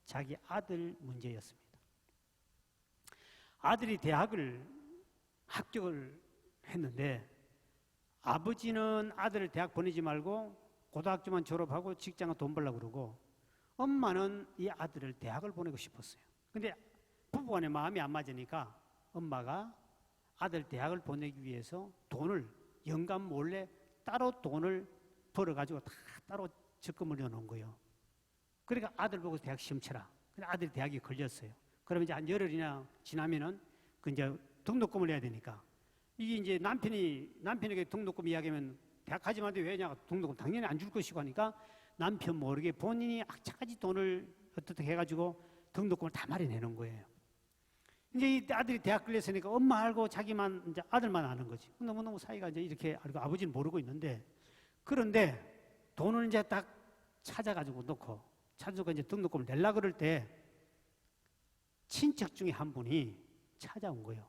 자기 아들 문제였습니다. 아들이 대학을 합격을 했는데 아버지는 아들을 대학 보내지 말고 고등학교만 졸업하고 직장을 돈 벌려고 그러고 엄마는 이 아들을 대학을 보내고 싶었어요. 근데 부부간의 마음이 안 맞으니까 엄마가 아들 대학을 보내기 위해서 돈을 영감 몰래 따로 돈을 벌어가지고 다 따로 적금을 넣어놓은 거예요. 그러니까 아들 보고 대학 시험 쳐라. 근데 아들이 대학에 걸렸어요. 그러면 이제 한 열흘이나 지나면은 그 이제 등록금을 내야 되니까 이게 이제 남편에게 등록금 이야기하면 대학 가지 말는데 왜냐 등록금 당연히 안 줄 것이고 하니까 남편 모르게 본인이 악착같이 돈을 어떻게 해가지고 등록금을 다 마련해놓은 거예요. 이제 이 아들이 대학 걸렸으니까 엄마 알고 자기만 이제 아들만 아는 거지. 너무너무 사이가 이제 이렇게 알고 아버지는 모르고 있는데 그런데 돈을 이제 딱 찾아가지고 넣고 찾아서 이제 등록금을 내려고 그럴 때 친척 중에 한 분이 찾아온 거예요.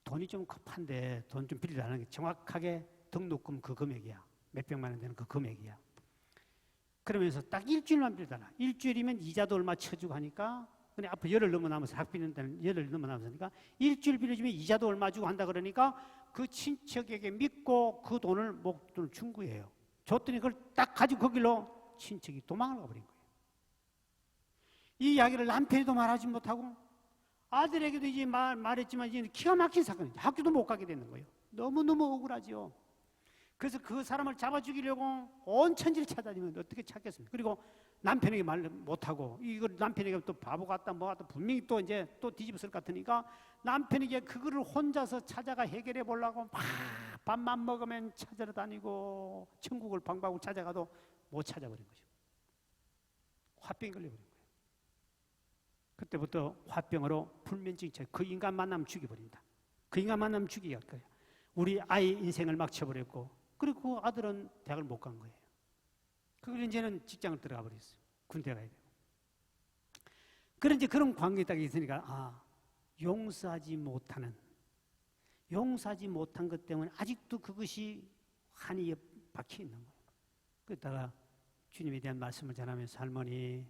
돈이 좀 급한데 돈 좀 빌리라는 게 정확하게 등록금 그 금액이야. 몇백만 원 되는 그 금액이야. 그러면서 딱 일주일만 빌려달라. 일주일이면 이자도 얼마 쳐주고 하니까 근데 앞으로 열흘 넘어 남아서 학비는 열흘 넘어 남았으니까 일주일 빌려주면 이자도 얼마 주고 한다 그러니까 그 친척에게 믿고 그 돈을 목돈을 준 거예요. 줬더니 그걸 딱 가지고 그 길로 친척이 도망을 가버린 거예요. 이 이야기를 남편에도 말하지 못하고 아들에게도 이제 말했지만 이제 기가 막힌 사건이죠. 학교도 못 가게 되는 거예요. 너무너무 억울하죠. 그래서 그 사람을 잡아 죽이려고 온 천지를 찾아다니면 어떻게 찾겠습니까? 그리고 남편에게 말 못하고 이걸 남편에게 또 바보 같다 뭐 같다 분명히 또 이제 또 뒤집었을 것 같으니까 남편에게 그거를 혼자서 찾아가 해결해 보려고 막 밥만 먹으면 찾으러 다니고 천국을 방방으로 찾아가도 못 찾아버린 거죠. 화병이 걸려버린 거예요. 그때부터 화병으로 불면증이 그 인간 만나면 죽여버린다. 그 인간 만나면 죽이게 할 거예요. 우리 아이 인생을 막 쳐버렸고 그리고 그 아들은 대학을 못 간 거예요. 그걸 이제는 직장을 들어가 버렸어요. 군대 가야 되고. 그런 이제 그런 관계에 딱 있으니까 용서하지 못한 것 때문에 아직도 그것이 한이 박혀 있는 거예요. 그러다가 주님에 대한 말씀을 전하면서 할머니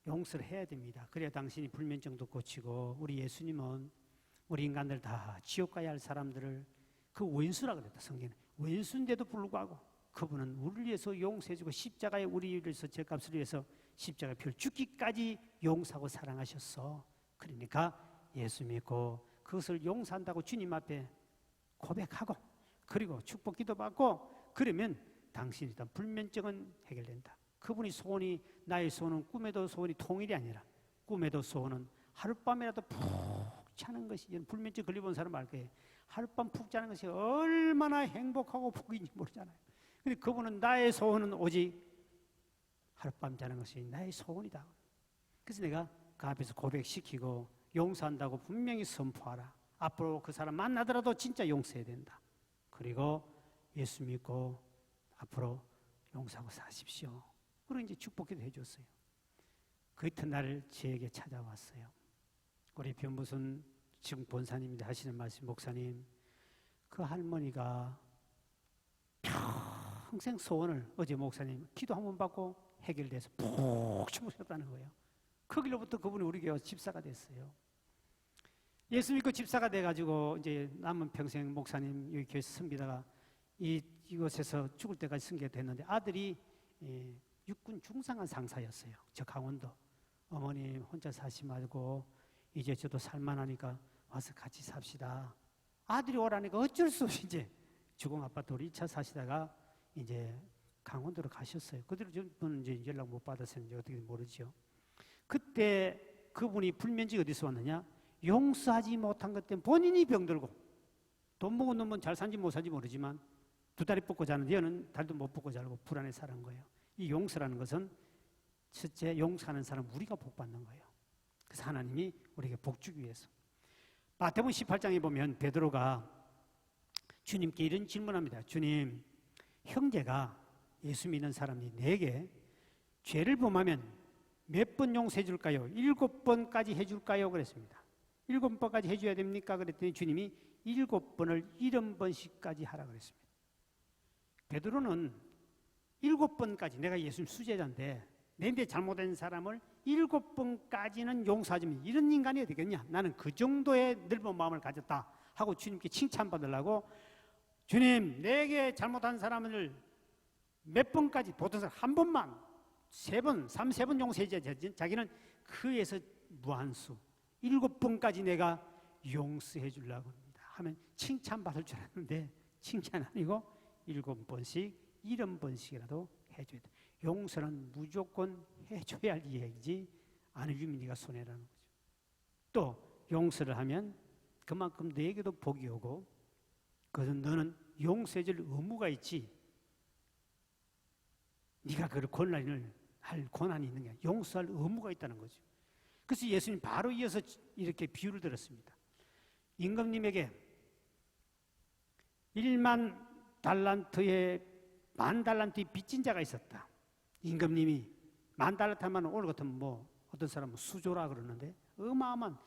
용서를 해야 됩니다. 그래야 당신이 불면증도 고치고 우리 예수님은 우리 인간들 다 지옥 가야 할 사람들을 그 원수라고 그랬다. 성경은 원수인데도 불구하고 그분은 우리를 위해서 용서해주고 십자가에 우리를 위해서 죄값을 위해서 십자가에 피를 죽기까지 용서하고 사랑하셨어. 그러니까 예수 믿고 그것을 용서한다고 주님 앞에 고백하고 그리고 축복 기도받고 그러면 당신이 일단 불면증은 해결된다. 그분이 소원이 나의 소원은 꿈에도 소원이 통일이 아니라 꿈에도 소원은 하룻밤이라도 푹 자는 것이 불면증 걸려본 사람 알 거예요. 하룻밤 푹 자는 것이 얼마나 행복하고 복인지 모르잖아요. 근데 그분은 나의 소원은 오직 하룻밤 자는 것이 나의 소원이다. 그래서 내가 그 앞에서 고백시키고 용서한다고 분명히 선포하라. 앞으로 그 사람 만나더라도 진짜 용서해야 된다. 그리고 예수 믿고 앞으로 용서하고 사십시오. 그리고 이제 축복기도 해줬어요. 그 이튿날 저에게 찾아왔어요. 우리 변무순 지금 본사님인데 하시는 말씀, 목사님, 그 할머니가 평생 소원을 어제 목사님 기도 한 번 받고 해결돼서 푹 주무셨다는 거예요. 그 길로부터 그분이 우리 교회 집사가 됐어요. 예수 믿고 집사가 돼가지고 이제 남은 평생 목사님 여기 교회에서 섬기다가 이곳에서 죽을 때까지 섬기게 됐는데 아들이 육군 중상한 상사였어요. 저 강원도. 어머님 혼자 사시 말고 이제 저도 살만하니까 와서 같이 삽시다. 아들이 오라니까 어쩔 수 없이 이제 주공 아파트로 2차 사시다가 이제 강원도로 가셨어요. 그대로 저는 이제 연락 못 받았었는지 어떻게 모르죠. 그때 그분이 불면증이 어디서 왔느냐? 용서하지 못한 것 때문에 본인이 병들고 돈 먹은 놈은 잘 산지 못 산지 모르지만 두 다리 뻗고 자는데 얘는 다리도 못 뻗고 자고 불안해 사는 거예요. 이 용서라는 것은 첫째 용서하는 사람 우리가 복 받는 거예요. 그래서 하나님이 우리에게 복 주기 위해서. 마태복음 18장에 보면 베드로가 주님께 이런 질문합니다. 주님, 형제가 예수 믿는 사람이 내게 죄를 범하면 몇 번 용서해 줄까요? 7번까지 해줄까요? 그랬습니다. 7번까지 해줘야 됩니까? 그랬더니 주님이 7번을 70번씩까지 하라 그랬습니다. 베드로는 7번까지 내가 예수님 수제자인데 내인데 잘못된 사람을 7번까지는 용서하지만 이런 인간이 되겠냐? 나는 그 정도의 넓은 마음을 가졌다 하고 주님께 칭찬받으려고 주님, 내게 잘못한 사람을 몇 번까지 보통 사람 한 번만 3번, 3번 용서해야지. 자기는 그에서 무한수 7번까지 내가 용서해 주려고 합니다. 하면 칭찬받을 줄 알았는데 칭찬 아니고 7번씩 70번씩이라도 해줘야 돼. 용서는 무조건 해줘야 할 이야기지 안 해주면 네가 손해라는 거죠. 또 용서를 하면 그만큼 너에게도 복이 오고 그것은 너는 용서해줄 의무가 있지 네가 그걸 권한을 할 권한이 있는 게 아니라 용서할 의무가 있다는 거죠. 그래서 예수님 바로 이어서 이렇게 비유를 들었습니다. 임금님에게 1만 달란트의 10,000달란트의 빚진 자가 있었다. 임금님이 10,000달란트 하면 오늘 같으면 뭐 어떤 사람은 수조라 그러는데 어마어마한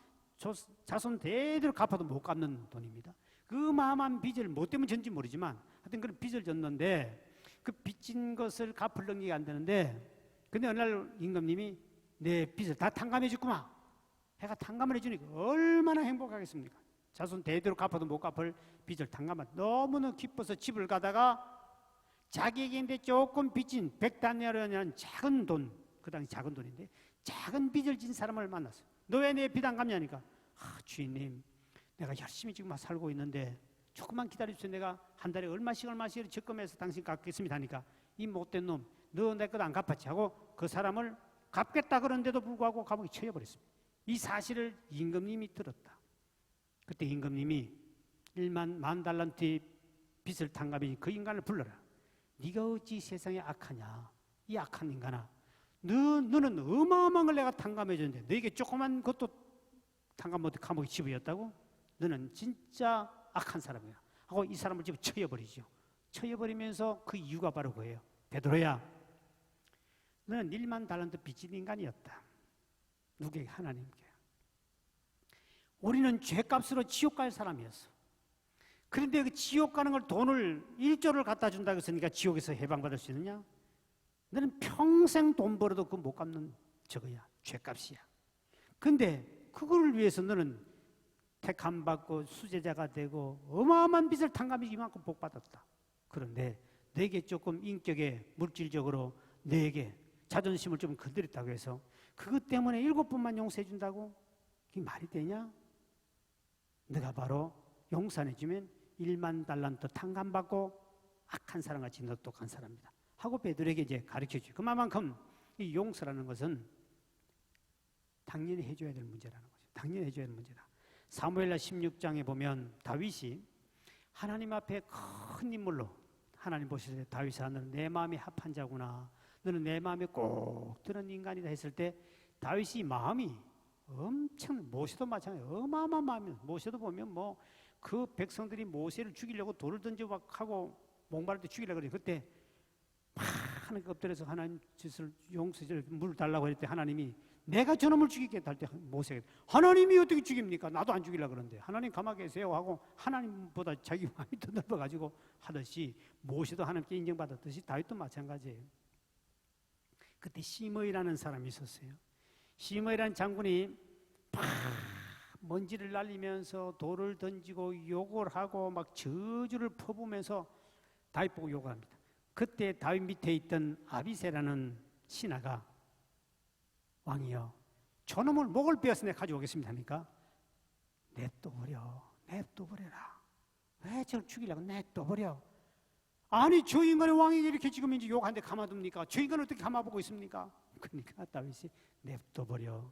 자손 대대로 갚아도 못 갚는 돈입니다. 그 어마어마한 빚을 뭐 때문에 졌는지 모르지만 하여튼 그런 빚을 졌는데 그 빚진 것을 갚을 능력이 안 되는데 근데 어느 날 임금님이 내 빚을 다 탕감해 주구만 해가 탕감을 해주니까 얼마나 행복하겠습니까? 자손 대대로 갚아도 못 갚을 빚을 탕감한 너무나 기뻐서 집을 가다가 자기에게 조금 빚진 100다니엘이라는 작은 돈, 그 당시 작은 돈인데 작은 빚을 진 사람을 만났어요. 너 왜 내 빚 안 갚냐니까 주인님 내가 열심히 지금 살고 있는데 조금만 기다려주세요. 내가 한 달에 얼마씩 적금해서 당신 갚겠습니다 하니까 이 못된 놈 너 내 것 안 갚았지 하고 그 사람을 갚겠다 그런데도 불구하고 감옥에 처해버렸습니다. 이 사실을 임금님이 들었다. 그때 임금님이 10,000달란트의 빚을 탕감해 그 인간을 불러라. 네가 어찌 세상에 악하냐 이 악한 인간아 너는 어마어마한 걸 내가 탕감해 줬는데 너에게 조그만 것도 탕감 못해 감옥에 집어였다고? 너는 진짜 악한 사람이야 하고 이 사람을 집어 쳐여버리죠. 쳐여버리면서 그 이유가 바로 그거예요. 베드로야 너는 10,000달란트 빚진 인간이었다. 누구에게? 하나님께. 우리는 죄값으로 지옥 갈 사람이었어. 그런데 그 지옥 가는 걸 돈을 1조를 갖다 준다고 했으니까 지옥에서 해방받을 수 있느냐? 너는 평생 돈 벌어도 그거 못 갚는 저거야. 죄값이야. 근데 그거를 위해서 너는 택함 받고 수제자가 되고 어마어마한 빚을 탕감해 이만큼 복 받았다. 그런데 내게 조금 인격에 물질적으로 내게 자존심을 좀 건드렸다고 해서 그것 때문에 7번만 용서해 준다고? 그게 말이 되냐? 내가 바로 용서 안 해주면 10,000달란트 탕감받고 악한 사람같이 너 똑똑한 사람이다 하고 베드로에게 이제 가르쳐주죠. 그만큼 이 용서라는 것은 당연히 해줘야 될 문제라는 거죠. 당연히 해줘야 될 문제다. 사무엘하 16장에 보면 다윗이 하나님 앞에 큰 인물로 하나님 보실 때 다윗아 너는 내 마음이 합한 자구나 너는 내 마음에 꼭 드는 인간이다 했을 때 다윗이 마음이 엄청 모세도 마찬가지예요. 어마어마한 마음이에요. 모세도 보면 뭐 그 백성들이 모세를 죽이려고 돌을 던져 막 하고 목마를 때 죽이려고 그래요. 그때 막 하나님 엎드려서 하나님 짓을 용서를 물 달라고 할 때 하나님이 내가 저놈을 죽이겠다 할 때 모세가 하나님이 어떻게 죽입니까? 나도 안 죽이려고 그러는데 하나님 가만히 계세요 하고 하나님보다 자기 마음이 더 넓어가지고 하듯이 모세도 하나님께 인정받았듯이 다윗도 마찬가지예요. 그때 시므이라는 사람이 있었어요. 시므이라는 장군이 팍 먼지를 날리면서 돌을 던지고 욕을 하고 막 저주를 퍼부으면서 다윗 보고 욕을 합니다. 그때 다윗 밑에 있던 아비새라는 신하가 왕이여 저놈을 목을 베어서 내가 가져오겠습니다 하니까 냅둬버려라. 왜 저를 죽이려고 냅둬버려. 아니 저 인간의 왕이 이렇게 지금 이제 욕하는데 가만둡니까? 저 인간은 어떻게 가만보고 있습니까? 그러니까 다윗이 냅둬버려.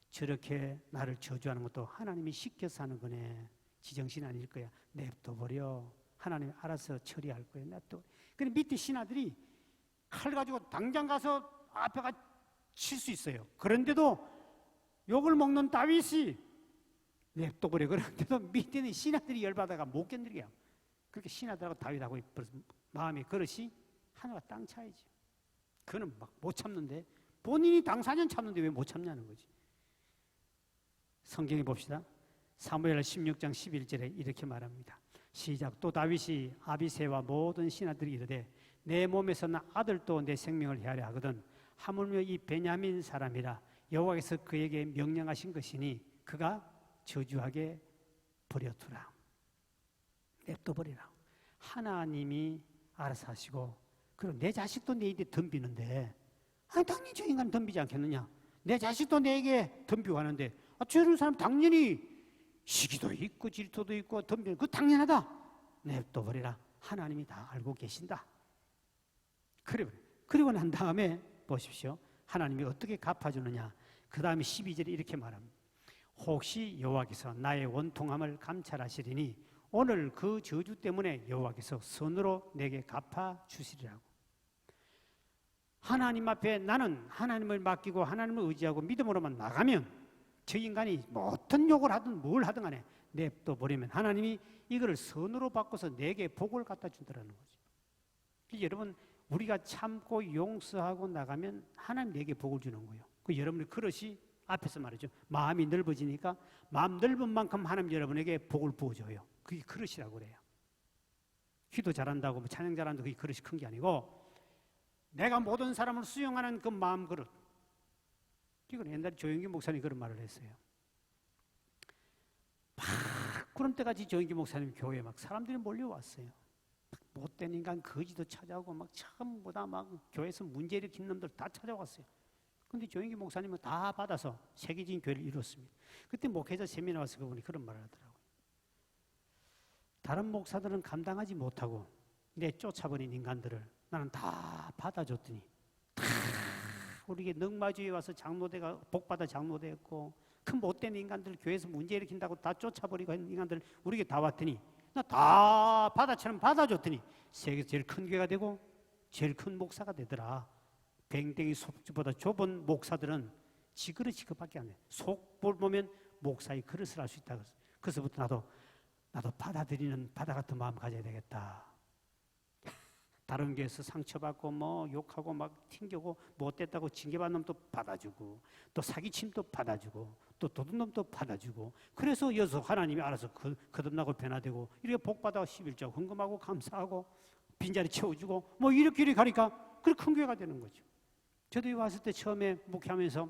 저렇게 나를 저주하는 것도 하나님이 시켜서 하는 거네. 지정신 아닐 거야. 냅둬버려. 하나님이 알아서 처리할 거야. 냅둬. 근데 밑에 신하들이 칼 가지고 당장 가서 앞에가 칠 수 있어요. 그런데도 욕을 먹는 다윗이 냅둬버려. 그런데도 밑에는 신하들이 열받아가 못 견디게 하고 그렇게 신하들하고 다윗하고 마음의 그릇이 하나가 땅 차이죠. 그는 막 못 참는데 본인이 당사년 참는데 왜 못 참냐는 거지. 성경에 봅시다. 사무엘 16장 11절에 이렇게 말합니다. 시작. 또 다윗이 아비새와 모든 신하들이 이르되 내 몸에서는 아들도 내 생명을 헤아려 하거든 하물며 이 베냐민 사람이라 여호와께서 그에게 명령하신 것이니 그가 저주하게 버려두라. 냅둬버리라. 하나님이 알아서 하시고 그리고 내 자식도 내 입에 덤비는데 아니 당연히 저 인간은 덤비지 않겠느냐. 내 자식도 내게 덤비고 하는데 저런 사람 당연히 시기도 있고 질투도 있고 덤비는 그 당연하다. 냅둬버리라. 하나님이 다 알고 계신다. 그리고 난 다음에 보십시오. 하나님이 어떻게 갚아주느냐. 그 다음에 12절에 이렇게 말합니다. 혹시 여호와께서 나의 원통함을 감찰하시리니 오늘 그 저주 때문에 여호와께서 선으로 내게 갚아주시리라고. 하나님 앞에 나는 하나님을 맡기고 하나님을 의지하고 믿음으로만 나가면 저 인간이 어떤 욕을 하든 뭘 하든 간에 냅둬버리면 하나님이 이거를 선으로 바꿔서 내게 복을 갖다 준다는 거죠. 여러분 우리가 참고 용서하고 나가면 하나님 내게 복을 주는 거예요. 그 여러분의 그릇이 앞에서 말이죠. 마음이 넓어지니까 마음 넓은 만큼 하나님 여러분에게 복을 부어줘요. 그게 그릇이라고 그래요. 기도 잘한다고 찬양 잘한다고 그게 그릇이 큰 게 아니고 내가 모든 사람을 수용하는 그 마음 그릇. 이건 옛날에 조영기 목사님이 그런 말을 했어요. 막 그런 때까지 조영기 목사님 교회에 막 사람들이 몰려왔어요. 못된 인간 거지도 찾아오고 막 처음보다 막 교회에서 문제 일으킨 놈들 다 찾아왔어요. 근데 조영기 목사님은 다 받아서 세계적인 교회를 이뤘습니다. 그때 목회자 세미나 와서 그분이 그런 말을 하더라고요. 다른 목사들은 감당하지 못하고 내 쫓아버린 인간들을 나는 다 받아줬더니 다 우리에게 넉마주에 와서 장로대가 복받아 장로대였고 큰 못된 인간들 교회에서 문제 일으킨다고 다 쫓아버리고 있는 인간들 우리에게 다 왔더니 나 다 바다처럼 받아줬더니 세계에서 제일 큰 교회가 되고 제일 큰 목사가 되더라. 뱅댕이 속주보다 좁은 목사들은 지그릇이 그밖에 안 돼. 속볼 보면 목사의 그릇을 할 수 있다. 그래서부터 나도 받아들이는 바다 같은 마음 가져야 되겠다. 다른 교회에서 상처받고 뭐 욕하고 막 튕겨고 못됐다고 징계받는 놈도 받아주고 또 사기침도 받아주고 또 도둑놈도 받아주고 그래서 여기서 하나님이 알아서 거듭나고 변화되고 이렇게 복받아 11조 헌금하고 감사하고 빈자리 채워주고 뭐 이렇게 가니까 그렇게 큰 교회가 되는 거죠. 저도 여기 왔을 때 처음에 목회하면서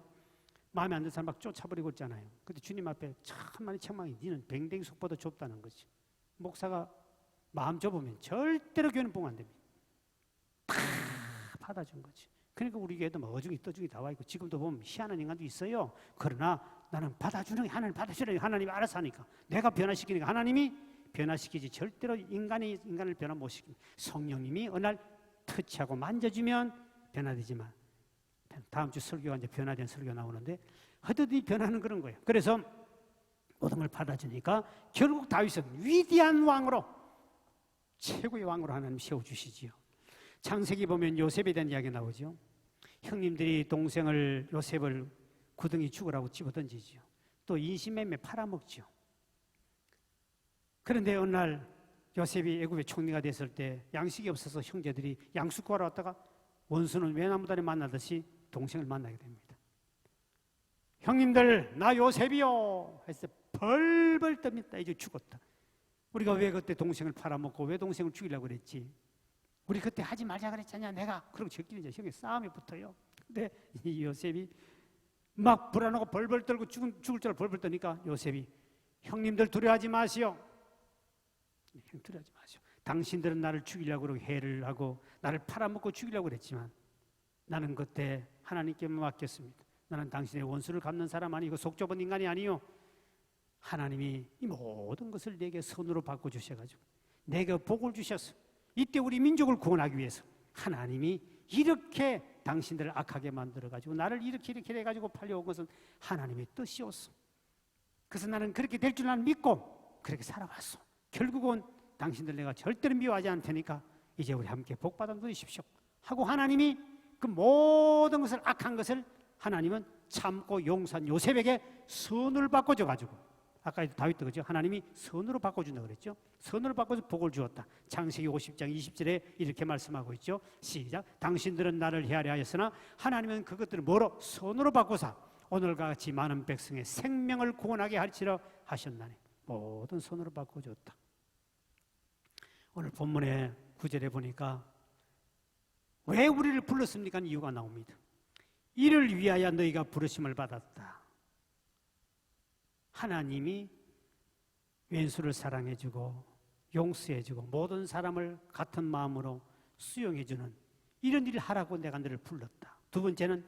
마음에 안 드는 사람 막 쫓아버리고 있잖아요. 근데 주님 앞에 참 많이 책망이 니는 뱅뱅이 속보다 좁다는 거지. 목사가 마음 좁으면 절대로 교회는 봉 안 됩니다. 다 받아준 거지. 그러니까 우리 교회도 뭐 어중이 떠중이 다 와 있고 지금도 보면 희한한 인간도 있어요. 그러나 나는 받아주는 게 하나님 받아주는 게 하나님이 알아서 하니까 내가 변화시키니까 하나님이 변화시키지 절대로 인간을 변화 못 시킵니다. 성령님이 어느 날 터치하고 만져주면 변화되지만 다음 주 설교가 이제 변화된 설교 나오는데 하여튼 변하는 그런 거예요. 그래서 모든 걸 받아주니까 결국 다윗은 위대한 왕으로 최고의 왕으로 하나님 세워주시지요. 창세기 보면 요셉에 대한 이야기 나오죠. 형님들이 동생을 요셉을 구덩이 죽으라고 집어던지죠. 또 인신매매 팔아먹죠. 그런데 어느 날 요셉이 애굽의 총리가 됐을 때 양식이 없어서 형제들이 양식 구하러 왔다가 원수는 외나무다리 만나듯이 동생을 만나게 됩니다. 형님들 나 요셉이요 해서 벌벌 떱니다. 이제 죽었다. 우리가 왜 그때 동생을 팔아먹고 왜 동생을 죽이려고 그랬지? 우리 그때 하지 말자 그랬잖냐 내가. 그러고 저끼리 이제 형이 싸움이 붙어요. 근데 이 요셉이 막 불안하고 벌벌 떨고 죽을 줄 벌벌 떠니까 요셉이 형님들 두려워하지 마시오. 형 두려워하지 마시오. 당신들은 나를 죽이려고 그러고 해를 하고 나를 팔아먹고 죽이려고 그랬지만 나는 그때 하나님께 맡겼습니다. 나는 당신의 원수를 갚는 사람 아니고 속 좁은 인간이 아니요. 하나님이 이 모든 것을 내게 선으로 바꿔주셔가지고 내게 복을 주셨어. 이때 우리 민족을 구원하기 위해서 하나님이 이렇게 당신들을 악하게 만들어가지고 나를 이렇게 해가지고 팔려온 것은 하나님의 뜻이었어. 그래서 나는 그렇게 될 줄 나는 믿고 그렇게 살아왔어. 결국은 당신들 내가 절대로 미워하지 않을 테니까 이제 우리 함께 복 받아 누리십시오 하고 하나님이 그 모든 것을 악한 것을 하나님은 참고 용서한 요셉에게 선을 바꿔줘가지고 아까 다윗도 그죠? 하나님이 선으로 바꿔준다고 그랬죠? 선으로 바꿔서 복을 주었다. 창세기 50장 20절에 이렇게 말씀하고 있죠. 시작. 당신들은 나를 헤아려 하였으나 하나님은 그것들을 뭐로? 선으로 바꿔서 오늘과 같이 많은 백성의 생명을 구원하게 할지라 하셨나니 모든 선으로 바꿔줬다. 오늘 본문의 9절에 보니까 왜 우리를 불렀습니까? 이유가 나옵니다. 이를 위하여 너희가 부르심을 받았다. 하나님이 왼수를 사랑해주고 용서해주고 모든 사람을 같은 마음으로 수용해주는 이런 일을 하라고 내가 너를 불렀다. 두 번째는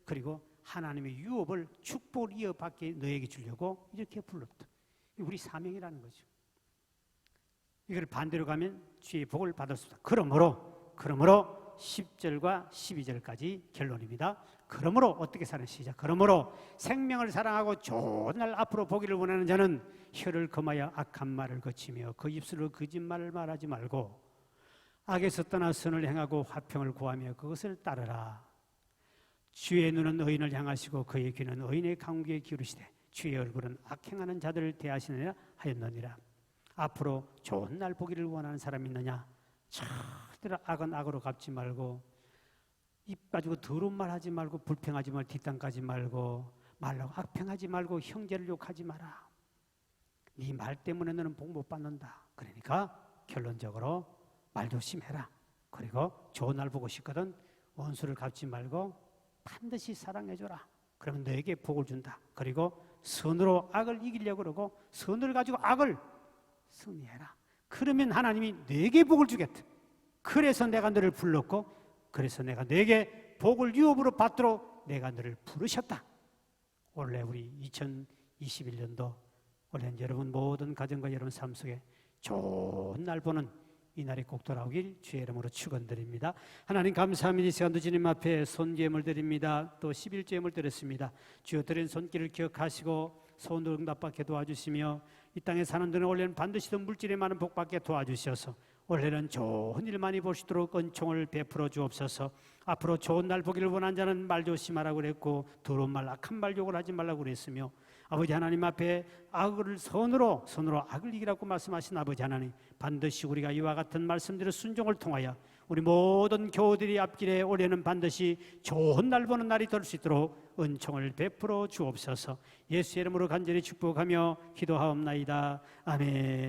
그리고 하나님의 유업을 축복을 이어받게 너에게 주려고 이렇게 불렀다. 우리 사명이라는 거죠. 이걸 반대로 가면 주의 복을 받을 수 있다. 그러므로 10절과 12절까지 결론입니다. 그러므로 어떻게 사는 시작. 그러므로 생명을 사랑하고 좋은 날 앞으로 보기를 원하는 자는 혀를 금하여 악한 말을 거치며 그 입술로 거짓말을 말하지 말고 악에서 떠나 선을 행하고 화평을 구하며 그것을 따르라. 주의 눈은 의인을 향하시고 그의 귀는 의인의 강구에 기울이시되 주의 얼굴은 악행하는 자들을 대하시느냐 하였느니라. 앞으로 좋은 날 보기를 원하는 사람이 있느냐? 절대로 악은 악으로 갚지 말고 입 가지고 더러운 말 하지 말고 불평하지 말고 뒷담 까지 말고 말로 악평하지 말고 형제를 욕하지 마라. 네 말 때문에 너는 복 못 받는다. 그러니까 결론적으로 말 조심해라. 그리고 좋은 날 보고 싶거든 원수를 갚지 말고 반드시 사랑해줘라. 그러면 너에게 복을 준다. 그리고 선으로 악을 이기려고 그러고 선을 가지고 악을 승리해라. 그러면 하나님이 너에게 복을 주겠다. 그래서 내가 너를 불렀고 그래서 내가 너에게 복을 유업으로 받도록 내가 너를 부르셨다. 원래 우리 2021년도 올해 여러분 모든 가정과 여러분 삶 속에 좋은 날 보는 이 날이 꼭 돌아오길 주의 이름으로 축원드립니다. 하나님 감사합니다. 이 시간도 주님 앞에 손제물 드립니다. 또 11제물 드렸습니다. 주여 드린 손길을 기억하시고 소원도 응답받게 도와주시며 이 땅에 사는 동안 올해는 반드시 더 물질에 많은 복받게 도와주셔서 올해는 좋은 일 많이 보시도록 은총을 베풀어 주옵소서. 앞으로 좋은 날 보기를 원하는 자는 말 조심하라고 그랬고 더러운 말 악한 말 욕을 하지 말라고 그랬으며 아버지 하나님 앞에 악을 선으로 악을 이기라고 말씀하신 아버지 하나님 반드시 우리가 이와 같은 말씀들의 순종을 통하여 우리 모든 교우들이 앞길에 올해는 반드시 좋은 날 보는 날이 될 수 있도록 은총을 베풀어 주옵소서. 예수의 이름으로 간절히 축복하며 기도하옵나이다. 아멘.